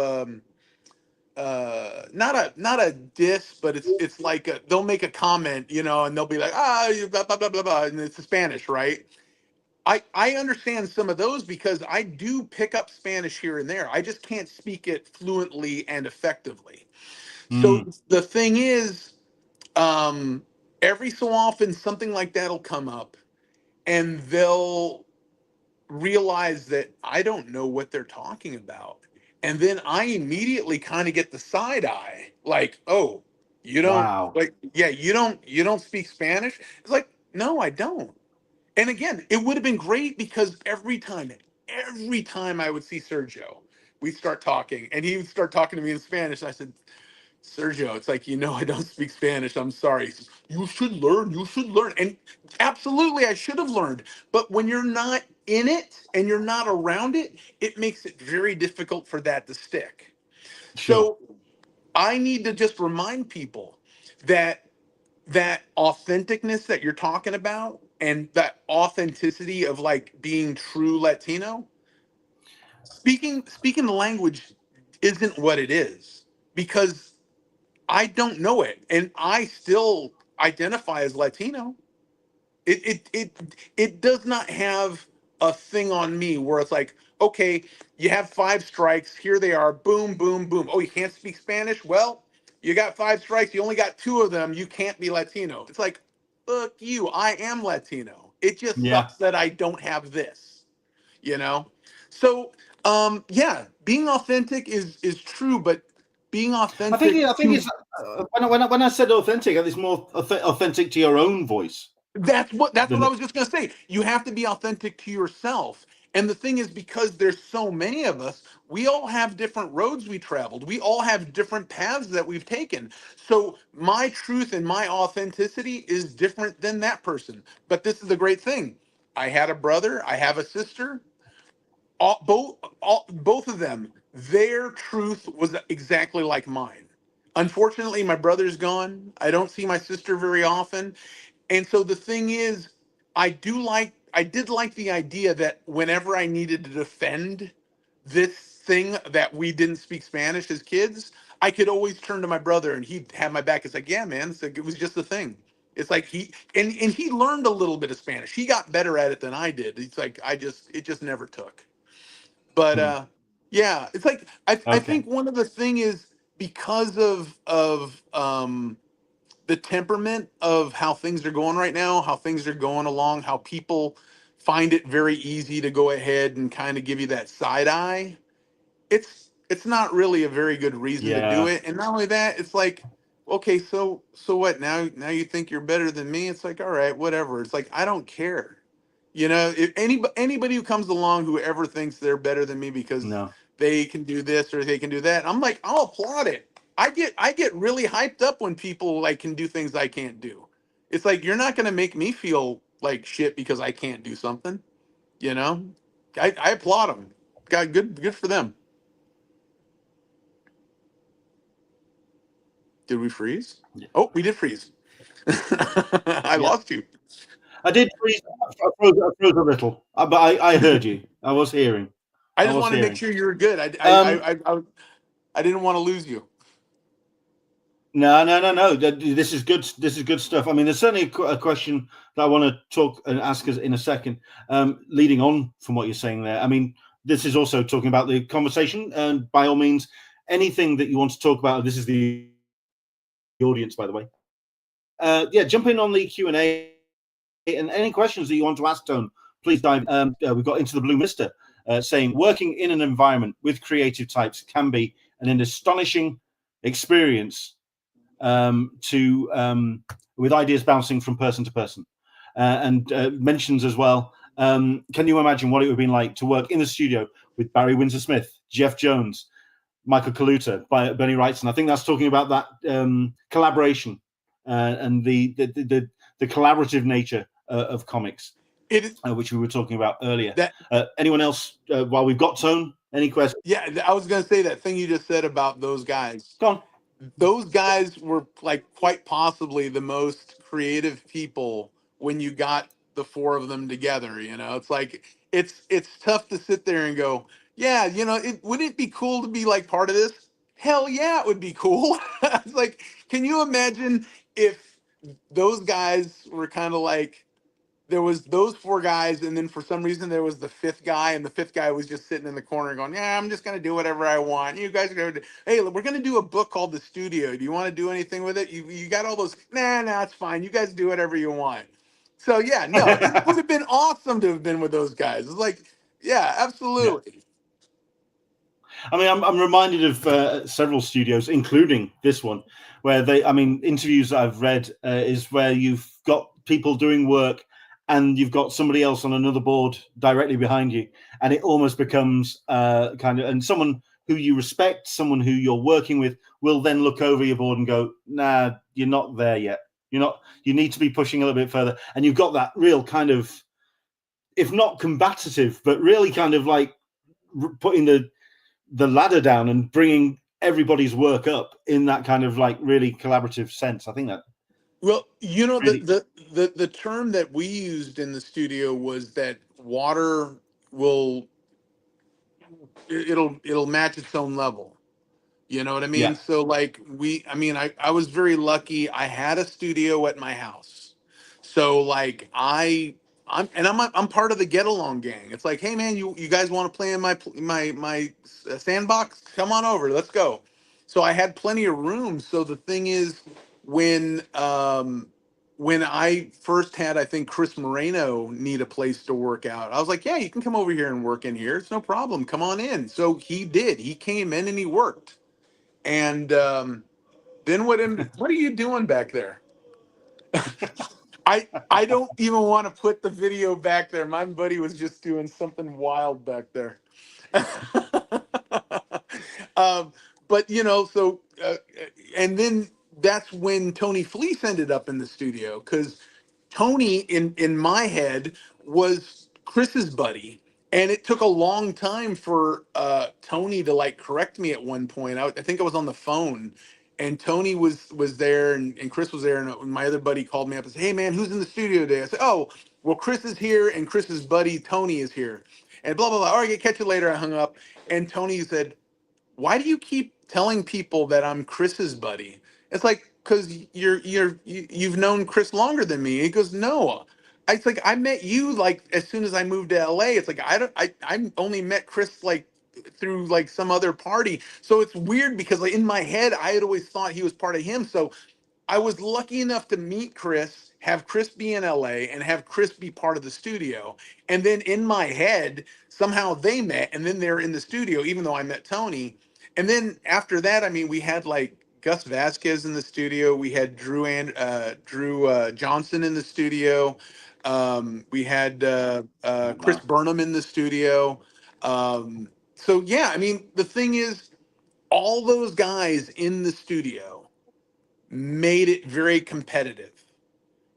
not a diss, but it's like they'll make a comment, and they'll be like, blah blah blah blah blah, and it's Spanish, right? I understand some of those because I do pick up Spanish here and there. I just can't speak it fluently and effectively. So the thing is, every so often something like that'll come up, and they'll realize that I don't know what they're talking about. And then I immediately kind of get the side eye, like, "Oh, you don't Wow. like, yeah, you don't speak Spanish?" It's like, "No, I don't." And again, it would have been great because every time I would see Sergio, we'd start talking and he would start talking to me in Spanish. And I said, "Sergio, it's like, I don't speak Spanish. I'm sorry." He says, "You should learn. You should learn." And absolutely, I should have learned. But when you're not in it and you're not around it, it makes it very difficult for that to stick. Sure. So I need to just remind people that authenticness that you're talking about and that authenticity of like being true Latino, speaking the language isn't what it is, because I don't know it, and I still identify as Latino. It does not have a thing on me where it's like, okay, you have 5 strikes, here they are, boom, boom, boom. Oh, you can't speak Spanish? Well, you got 5 strikes, you only got 2 of them, you can't be Latino. It's like, look, I am Latino. It just Yeah. sucks that I don't have this, you know? So, yeah, being authentic is true, but being authentic I think to it's when I said authentic, it's more authentic to your own voice. That's what I was just gonna say. You have to be authentic to yourself. And the thing is, because there's so many of us, we all have different roads we traveled. We all have different paths that we've taken. So my truth and my authenticity is different than that person. But this is the great thing. I had a brother, I have a sister, both of them, their truth was exactly like mine. Unfortunately, my brother's gone. I don't see my sister very often. And so the thing is, I did like the idea that whenever I needed to defend this thing that we didn't speak Spanish as kids, I could always turn to my brother and he'd have my back. It's like, "Yeah, man, it's like, it was just a thing." It's like and he learned a little bit of Spanish. He got better at it than I did. It's like it just never took. But yeah, it's like I Okay. think one of the thing is, because of the temperament of how things are going right now, how things are going along, how people find it very easy to go ahead and kind of give you that side eye. It's not really a very good reason to do Yeah. it. And not only that, it's like, okay, so what? Now you think you're better than me? It's like, all right, whatever. It's like, I don't care. If anybody who comes along who ever thinks they're better than me because No. they can do this or they can do that, I'm like, I'll applaud it. I get really hyped up when people like can do things I can't do. It's like, you're not gonna make me feel like shit because I can't do something. You know, I applaud them. God, good for them. Did we freeze? Yeah. Oh, we did freeze. I Yeah. lost you. I did freeze. I froze a little, but I heard you. I was hearing. I I just was want to make hearing. sure you were good. Um, I didn't want to lose you. No. This is good. This is good stuff. I mean, there's certainly a question that I want to talk and ask us in a second. Leading on from what you're saying there, I mean, this is also talking about the conversation. And by all means, anything that you want to talk about. This is the audience, by the way. Yeah, jump in on the Q&A, and any questions that you want to ask Tone, please dive. We've got Into the Blue Mister saying, working in an environment with creative types can be an astonishing experience with ideas bouncing from person to person, and mentions as well, can you imagine what it would have been like to work in the studio with Barry Windsor Smith, Jeff Jones, Michael Kaluta, Bernie Wrightson? I think that's talking about that collaboration and the the collaborative nature of comics, It which we were talking about earlier. that Anyone else? While we've got Tone, any questions? yeah, I was gonna say that thing you just said about those guys. Go on. Those guys were like quite possibly the most creative people when you got the four of them together. You know, it's like it's tough to sit there and go, yeah, you know, wouldn't it be cool to be like part of this? Hell yeah, it would be cool. It's like, can you imagine if those guys were kind of like, there was those four guys, and then for some reason there was the fifth guy, and the fifth guy was just sitting in the corner going, yeah, I'm just going to do whatever I want. You guys are going to, hey, we're going to do a book called The Studio. Do you want to do anything with it? You got all those, nah, it's fine. You guys do whatever you want. So yeah, no, it would have been awesome to have been with those guys. It's like, yeah, absolutely. Yeah. I mean, I'm reminded of several studios, including this one, where interviews that I've read is where you've got people doing work and you've got somebody else on another board directly behind you, and it almost becomes and someone who you respect, someone who you're working with, will then look over your board and go, nah, you're not there yet. You need to be pushing a little bit further. And you've got that real kind of, if not combative, but really kind of like putting the ladder down and bringing everybody's work up in that kind of like really collaborative sense. I think that. Well, you know, really, the term that we used in the studio was that water it'll match its own level. You know what I mean? Yeah. So like I was very lucky. I had a studio at my house. So like I'm part of the Get Along gang. It's like, hey man, you guys want to play in my sandbox? Come on over, let's go. So I had plenty of room. So the thing is, when I first had, I think, Chris Moreno need a place to work out, I was like, yeah, you can come over here and work in here. It's no problem. Come on in. So he did. He came in and he worked. And then what are you doing back there? I don't even want to put the video back there. My buddy was just doing something wild back there. But you know, so and then that's when Tony Fleece ended up in the studio, because Tony in my head was Chris's buddy, and it took a long time for Tony to like correct me at one point. I think I was on the phone, and Tony was there, and Chris was there, and my other buddy called me up and said, "Hey man, who's in the studio today?" I said, "Oh, well, Chris is here, and Chris's buddy Tony is here," and blah blah blah. All right, catch you later. I hung up, and Tony said, why do you keep telling people that I'm Chris's buddy? It's like, because you've known Chris longer than me. He goes, no. It's like, I met you like as soon as I moved to LA. It's like I only met Chris like through like some other party. So it's weird because like in my head I had always thought he was part of him. So I was lucky enough to meet Chris, have Chris be in LA, and have Chris be part of the studio. And then in my head, somehow they met, and then they're in the studio, even though I met Tony. And then after that, I mean, we had like Gus Vasquez in the studio. We had Drew Johnson in the studio. We had Chris Burnham in the studio. So yeah, I mean, the thing is, all those guys in the studio made it very competitive.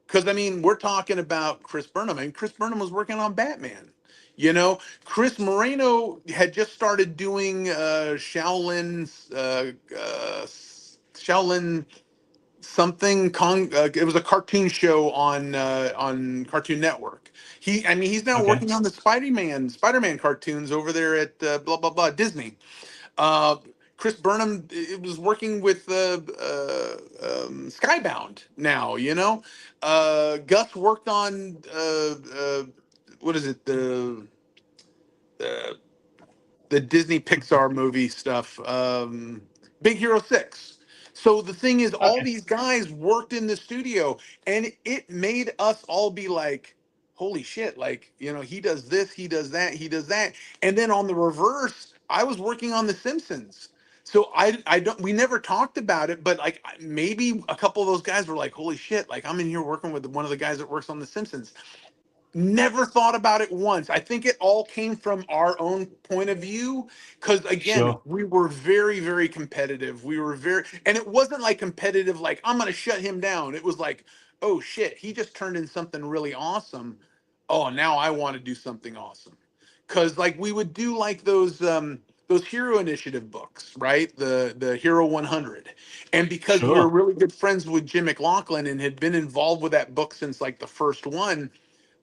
Because I mean, we're talking about Chris Burnham, and Chris Burnham was working on Batman. You know, Chris Moreno had just started doing Shaolin something. It was a cartoon show on Cartoon Network. He's now working on the Spider-Man cartoons over there at blah blah blah Disney. Uh, Chris Burnham it was working with Skybound now, you know. Gus worked on what is it, the Disney Pixar movie stuff, Big Hero 6. So the thing is, all these guys worked in the studio, and it made us all be like, holy shit, like, you know, he does this, he does that, he does that. And then on the reverse, I was working on The Simpsons. So we never talked about it, but like maybe a couple of those guys were like, holy shit, like I'm in here working with one of the guys that works on The Simpsons. Never thought about it once. I think it all came from our own point of view, because again, we were very, very competitive. We were and it wasn't like competitive, like I'm going to shut him down. It was like, oh shit, he just turned in something really awesome. Oh, now I want to do something awesome. Cause like we would do like those Hero Initiative books, right? The Hero 100. And because we were Sure. really good friends with Jim McLaughlin and had been involved with that book since like the first one,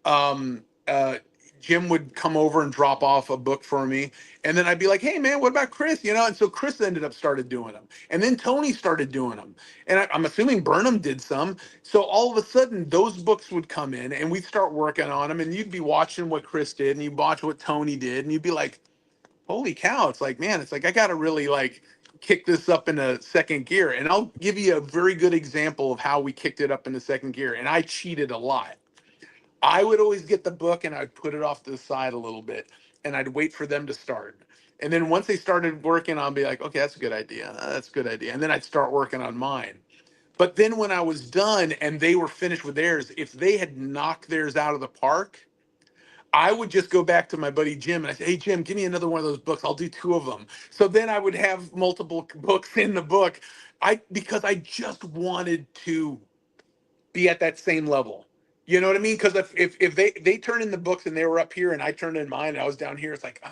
um, uh, Jim would come over and drop off a book for me. And then I'd be like, hey, man, what about Chris? You know, and so Chris ended up started doing them. And then Tony started doing them. And I'm assuming Burnham did some. So all of a sudden, those books would come in and we'd start working on them. And you'd be watching what Chris did and you'd watch what Tony did. And you'd be like, holy cow, it's like, man, it's like, I got to really like kick this up in a second gear. And I'll give you a very good example of how we kicked it up in the second gear. And I cheated a lot. I would always get the book and I'd put it off to the side a little bit and I'd wait for them to start. And then once they started working, I'll be like, okay, that's a good idea. That's a good idea. And then I'd start working on mine. But then when I was done and they were finished with theirs, if they had knocked theirs out of the park, I would just go back to my buddy Jim and I say, hey, Jim, give me another one of those books. I'll do two of them. So then I would have multiple books in the book. Because I just wanted to be at that same level. You know what I mean? Because if they turn in the books and they were up here and I turned in mine and I was down here, it's like,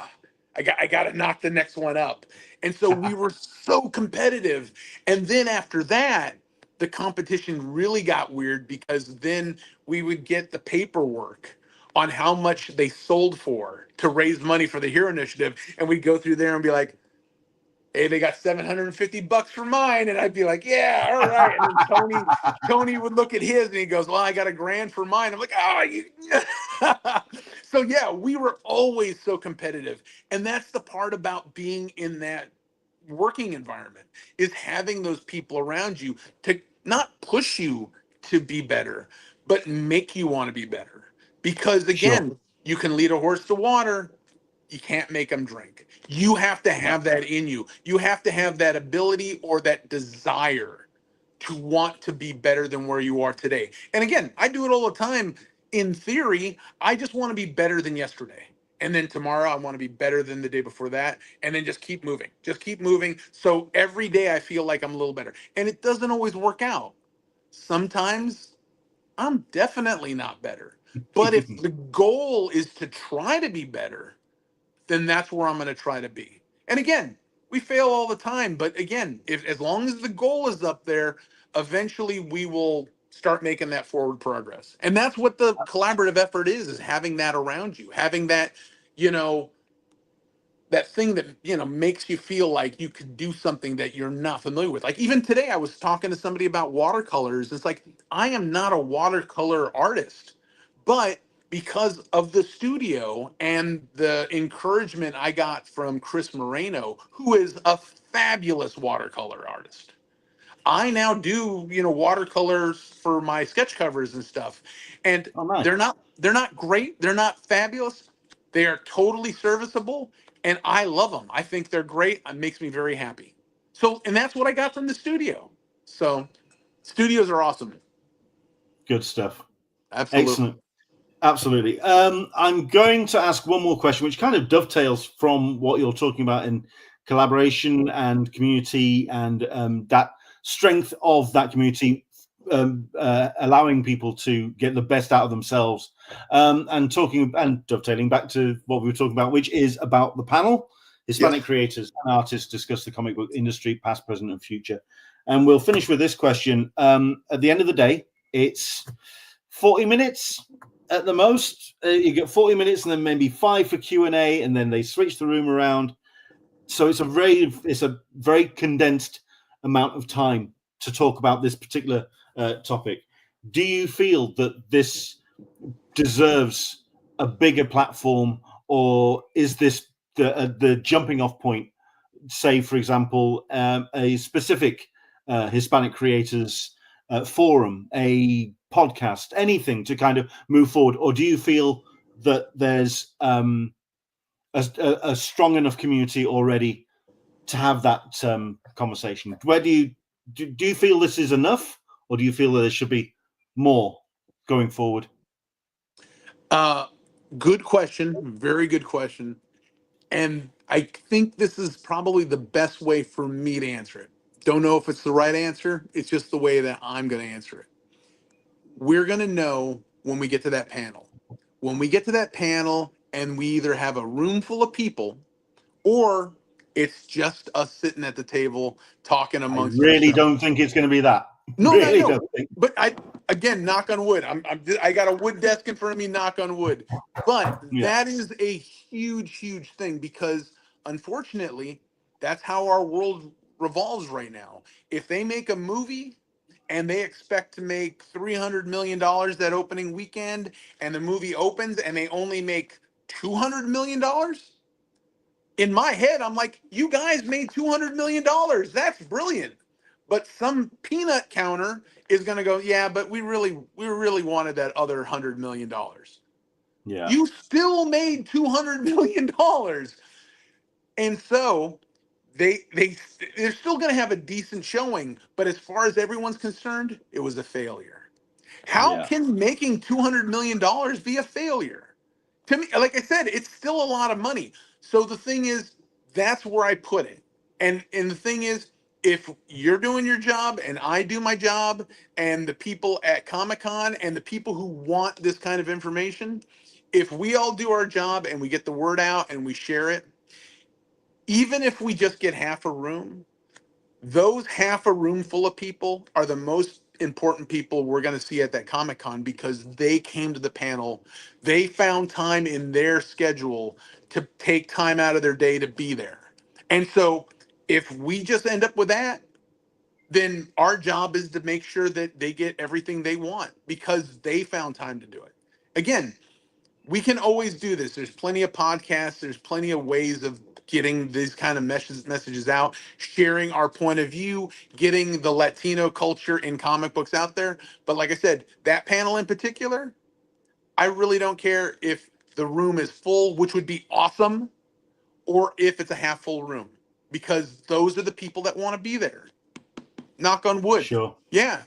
I got to knock the next one up. And so we were so competitive. And then after that, the competition really got weird because then we would get the paperwork on how much they sold for to raise money for the Hero Initiative. And we'd go through there and be like, hey, they got $750 for mine. And I'd be like, yeah, all right. And then Tony would look at his and he goes, well, I got $1,000 for mine. I'm like, oh, you. So yeah, we were always so competitive. And that's the part about being in that working environment is having those people around you to not push you to be better, but make you want to be better. Because again, Sure. you can lead a horse to water, you can't make them drink. You have to have that in you. You have to have that ability or that desire to want to be better than where you are today. And again, I do it all the time. In theory, I just want to be better than yesterday. And then tomorrow, I want to be better than the day before that. And then just keep moving. Just keep moving. So every day, I feel like I'm a little better. And it doesn't always work out. Sometimes I'm definitely not better. But if the goal is to try to be better, then that's where I'm going to try to be. And again, we fail all the time, but again, if as long as the goal is up there, eventually we will start making that forward progress. And that's what the collaborative effort is having that around you, having that, you know, that thing that, you know, makes you feel like you could do something that you're not familiar with. Like even today I was talking to somebody about watercolors. It's like I am not a watercolor artist, but because of the studio and the encouragement I got from Chris Moreno, who is a fabulous watercolor artist, I now do, you know, watercolors for my sketch covers and stuff. And Oh, nice. they're not great, they're not fabulous. They are totally serviceable and I love them. I think they're great. It makes me very happy. So, and that's what I got from the studio. So, studios are awesome. Good stuff. Absolutely. Excellent. Absolutely. I'm going to ask one more question, which kind of dovetails from what you're talking about in collaboration and community and that strength of that community, allowing people to get the best out of themselves, and talking and dovetailing back to what we were talking about, which is about the panel. Hispanic Yes. creators and artists discuss the comic book industry, past, present, and future. And we'll finish with this question. At the end of the day, it's 40 minutes at the most. You get 40 minutes and then maybe 5 for Q&A, and then they switch the room around. So it's a very condensed amount of time to talk about this particular topic. Do you feel that this deserves a bigger platform, or is this the jumping off point? Say, for example, a specific Hispanic creators forum, a podcast, anything to kind of move forward? Or do you feel that there's a strong enough community already to have that conversation? Where do you feel this is enough, or do you feel that there should be more going forward? Good question. Very good question. And I think this is probably the best way for me to answer it. Don't know if it's the right answer. It's just the way that I'm going to answer it. we're going to know when we get to that panel. When we get to that panel and we either have a room full of people or it's just us sitting at the table talking I amongst really ourselves. don't think it's going to be that. No, Really no. don't think. But again, knock on wood. I got a wood desk in front of me, knock on wood. But Yeah. that is a huge, huge thing because unfortunately, that's how our world revolves right now. If they make a movie and they expect to make $300 million that opening weekend, and the movie opens and they only make $200 million, in my head, I'm like, you guys made $200 million. That's brilliant. But some peanut counter is going to go, yeah, but we really wanted that other $100 million. Yeah. You still made $200 million. And so they're still going to have a decent showing. But as far as everyone's concerned, it was a failure. How Yeah. can making $200 million be a failure? To me, like I said, it's still a lot of money. So the thing is, that's where I put it. And the thing is, if you're doing your job and I do my job, and the people at Comic-Con and the people who want this kind of information, if we all do our job and we get the word out and we share it, even if we just get half a room, those half a room full of people are the most important people we're going to see at that Comic-Con because they came to the panel. They found time in their schedule to take time out of their day to be there. And so if we just end up with that, then our job is to make sure that they get everything they want because they found time to do it. Again, we can always do this. There's plenty of podcasts. There's plenty of ways of getting these kind of messages out, sharing our point of view, getting the Latino culture in comic books out there. But like I said, that panel in particular, I really don't care if the room is full, which would be awesome, or if it's a half full room, because those are the people that want to be there. Knock on wood. Sure. Yeah.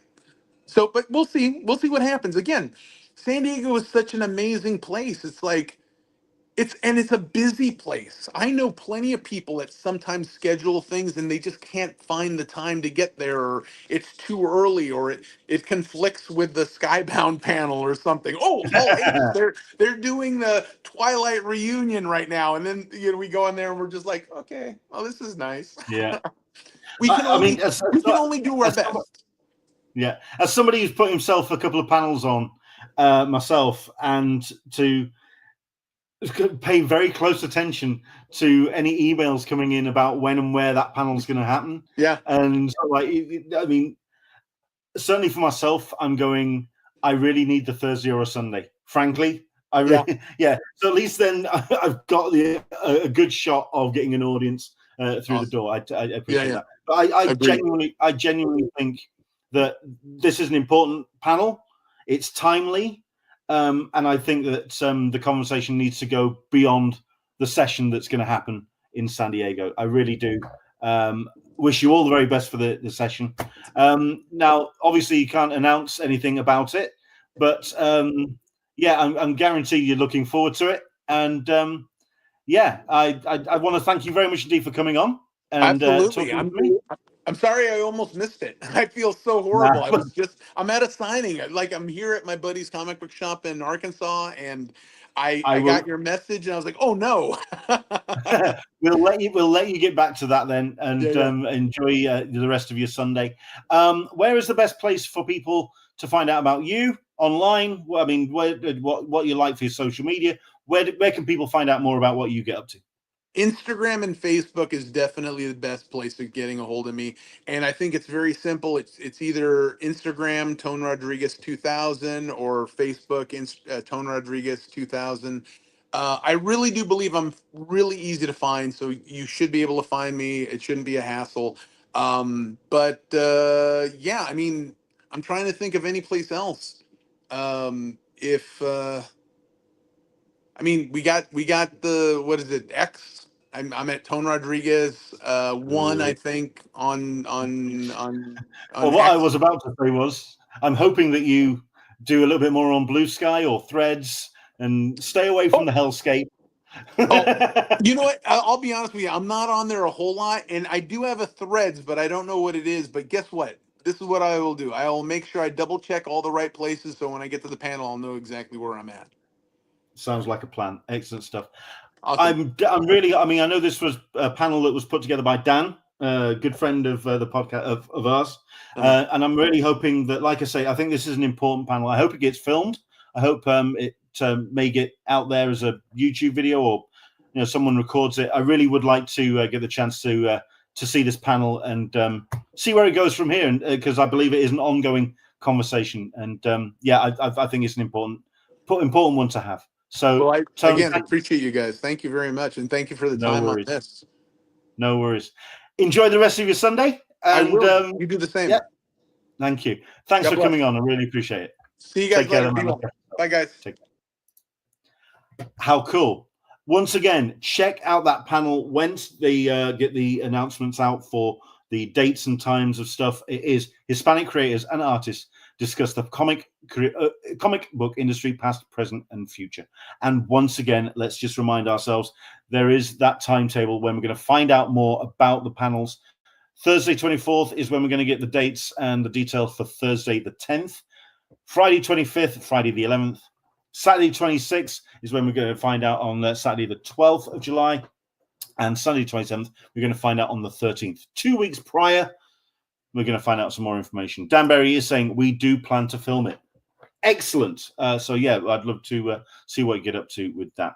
So, but we'll see. We'll see what happens. Again, San Diego is such an amazing place. It's like, it's a busy place. I know plenty of people that sometimes schedule things and they just can't find the time to get there, or it's too early, or it conflicts with the Skybound panel or something. Oh, Hall H, they're doing the Twilight reunion right now, and then we go in there and we're just like, okay, well, this is nice. Yeah. we can I mean, only do our best. Yeah, as somebody who's put himself a couple of panels on myself, and to pay very close attention to any emails coming in about when and where that panel is going to happen. Yeah. And so, like, I mean, certainly for myself, I'm going, I really need the Thursday or a Sunday. Frankly, I really, yeah. So at least then I've got a good shot of getting an audience through the door. I appreciate that. But I genuinely think that this is an important panel. It's timely. And I think that the conversation needs to go beyond the session that's going to happen in San Diego. I really do. Wish you all the very best for the session. Now, obviously, you can't announce anything about it, but yeah, I'm guaranteed you're looking forward to it. And yeah, I want to thank you very much indeed for coming on. And Absolutely. talking to me. I'm sorry I almost missed it. I feel so horrible. I'm at a signing. Like, I'm here at my buddy's comic book shop in Arkansas, and I got your message and I was like, oh no. We'll let you get back to that then, and enjoy the rest of your Sunday. Where is the best place for people to find out about you online? I mean, what you like for your social media? Where can people find out more about what you get up to? Instagram and Facebook is definitely the best place of getting a hold of me. And I think it's very simple. It's either Instagram, Tone Rodriguez 2000, or Facebook, Tone Rodriguez 2000. I really do believe I'm really easy to find, so you should be able to find me. It shouldn't be a hassle. But yeah, I mean, I'm trying to think of any place else. I mean, we got the, what is it, X? I'm at Tone Rodriguez 1, I think, on Well, what X. I was about to say was, I'm hoping that you do a little bit more on Blue Sky or Threads and stay away from the hellscape. You know what? I'll be honest with you. I'm not on there a whole lot, and I do have a Threads, but I don't know what it is. But guess what? this is what I will do. I will make sure I double check all the right places, so when I get to the panel, I'll know exactly where I'm at. Sounds like a plan. Excellent stuff. Awesome. I'm really. I mean, I know this was a panel that was put together by Dan, a good friend of the podcast of ours, and I'm really hoping that, like I say, I think this is an important panel. I hope it gets filmed. I hope it may get out there as a YouTube video, or someone records it. I really would like to get the chance to see this panel and see where it goes from here, and because I believe it is an ongoing conversation, and I think it's an important one to have. So, well, Tony, I appreciate you guys. Thank you very much, and thank you for the time on this. No worries. Enjoy the rest of your Sunday. And I will. You do the same. Yeah. Thank you. Thanks for coming on. I really appreciate it. See you guys later. Bye, guys. How cool. Once again, check out that panel once they get the announcements out for the dates and times of stuff. It is Hispanic creators and artists discuss the comic book industry, past, present, and future. And once again, let's just remind ourselves, there is that timetable when we're going to find out more about the panels. Thursday 24th is when we're going to get the dates and the details for Thursday the 10th. Friday 25th, Friday the 11th. Saturday 26th is when we're going to find out on Saturday the 12th of July. And Sunday 27th, we're going to find out on the 13th. 2 weeks prior, we're going to find out some more information. Dan Berry is saying we do plan to film it. Excellent. So, yeah, I'd love to see what you get up to with that.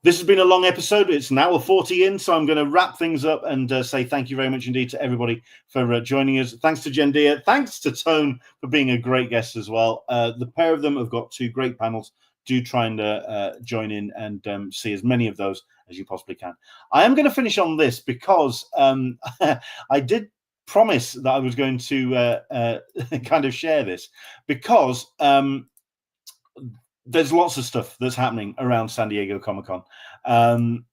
This has been a long episode. It's an hour 40 in, so I'm going to wrap things up and say thank you very much indeed to everybody for joining us. Thanks to JENDIA. Thanks to Tone for being a great guest as well. The pair of them have got 2 great panels. Do try and join in and see as many of those as you possibly can. I am going to finish on this because I did promise that I was going to kind of share this, because there's lots of stuff that's happening around San Diego Comic-Con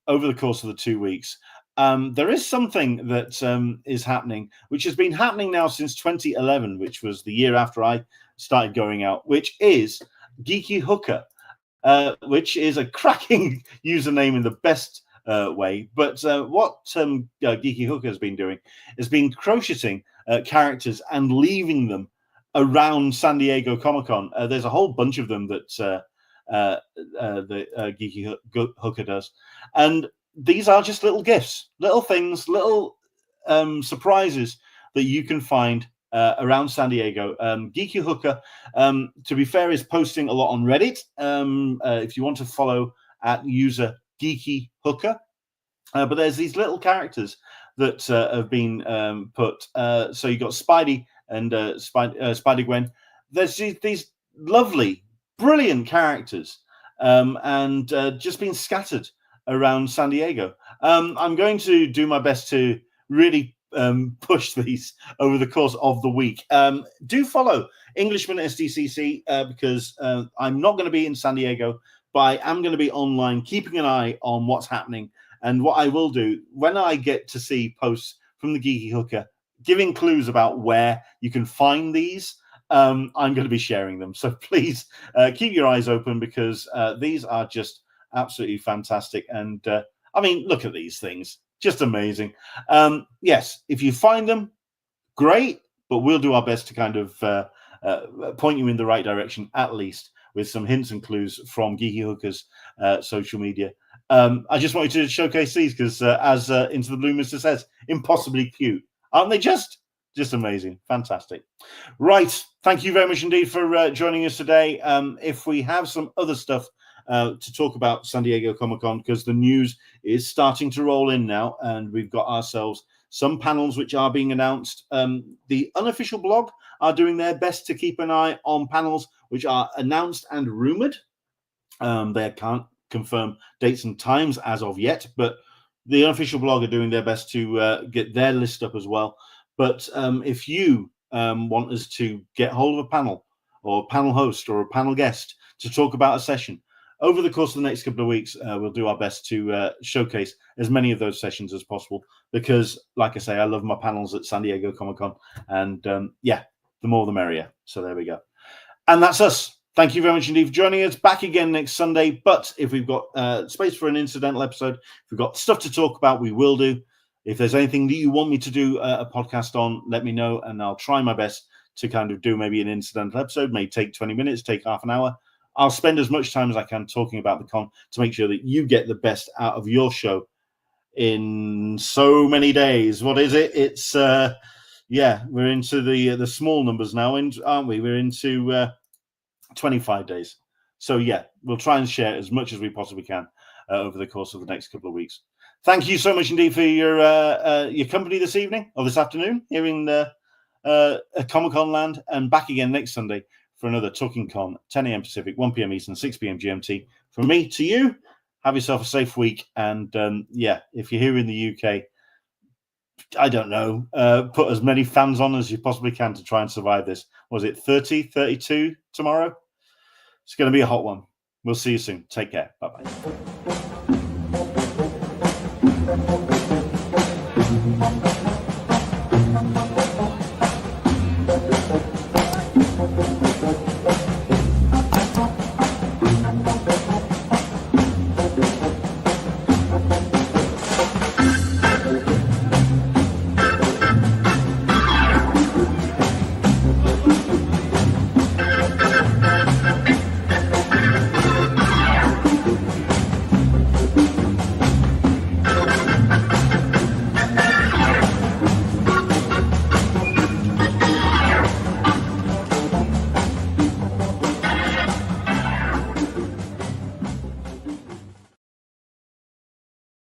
over the course of the 2 weeks. There is something that is happening, which has been happening now since 2011, which was the year after I started going out, which is Geeky Hooker, which is a cracking username in the best way. But what Geeky Hooker has been doing is been crocheting characters and leaving them around San Diego Comic-Con. There's a whole bunch of them that the Geeky Hooker does. And these are just little gifts, little things, little surprises that you can find around San Diego. Geeky Hooker, to be fair, is posting a lot on Reddit. If you want to follow at user Geeky Hooker. But there's these little characters that have been put. So you've got Spidey and Spider-Gwen. There's these lovely, brilliant characters and just being scattered around San Diego. I'm going to do my best to really push these over the course of the week. Do follow Englishman SDCC because I'm not going to be in San Diego, but I am going to be online, keeping an eye on what's happening. And what I will do, when I get to see posts from the Geeky Hooker giving clues about where you can find these, I'm going to be sharing them. So please keep your eyes open, because these are just absolutely fantastic. And I mean, look at these things. Just amazing. Yes, if you find them, great. But we'll do our best to kind of point you in the right direction, at least with some hints and clues from Geeky Hooker's social media. I just wanted to showcase these because, as Into the Blue Mister says, impossibly cute. Aren't they just amazing? Fantastic. Right. Thank you very much indeed for joining us today. If we have some other stuff to talk about San Diego Comic-Con, because the news is starting to roll in now, and we've got ourselves some panels which are being announced. The unofficial blog are doing their best to keep an eye on panels which are announced and rumored. They can't confirm dates and times as of yet, but the unofficial blog are doing their best to get their list up as well. But if you want us to get hold of a panel or a panel host or a panel guest to talk about a session, over the course of the next couple of weeks, we'll do our best to showcase as many of those sessions as possible, because, like I say, I love my panels at San Diego Comic-Con, and yeah, the more the merrier. So there we go. And that's us. Thank you very much indeed for joining us. Back again next Sunday. But if we've got space for an incidental episode, if we've got stuff to talk about, we will do. If there's anything that you want me to do a podcast on, let me know, and I'll try my best to kind of do maybe an incidental episode, may take 20 minutes, take half an hour. I'll spend as much time as I can talking about the con to make sure that you get the best out of your show in so many days. What is it? It's yeah, we're into the small numbers now, aren't we? We're into 25 days. So yeah, we'll try and share as much as we possibly can over the course of the next couple of weeks. Thank you so much indeed for your company this evening or this afternoon here in Comic-Con land, and back again next Sunday for another Talking Con, 10 a.m. Pacific, 1 p.m. Eastern, 6 p.m. GMT. From me to you, have yourself a safe week. And yeah, if you're here in the UK, I don't know, put as many fans on as you possibly can to try and survive this. Was it 30, 32 tomorrow? It's going to be a hot one. We'll see you soon. Take care. Bye-bye.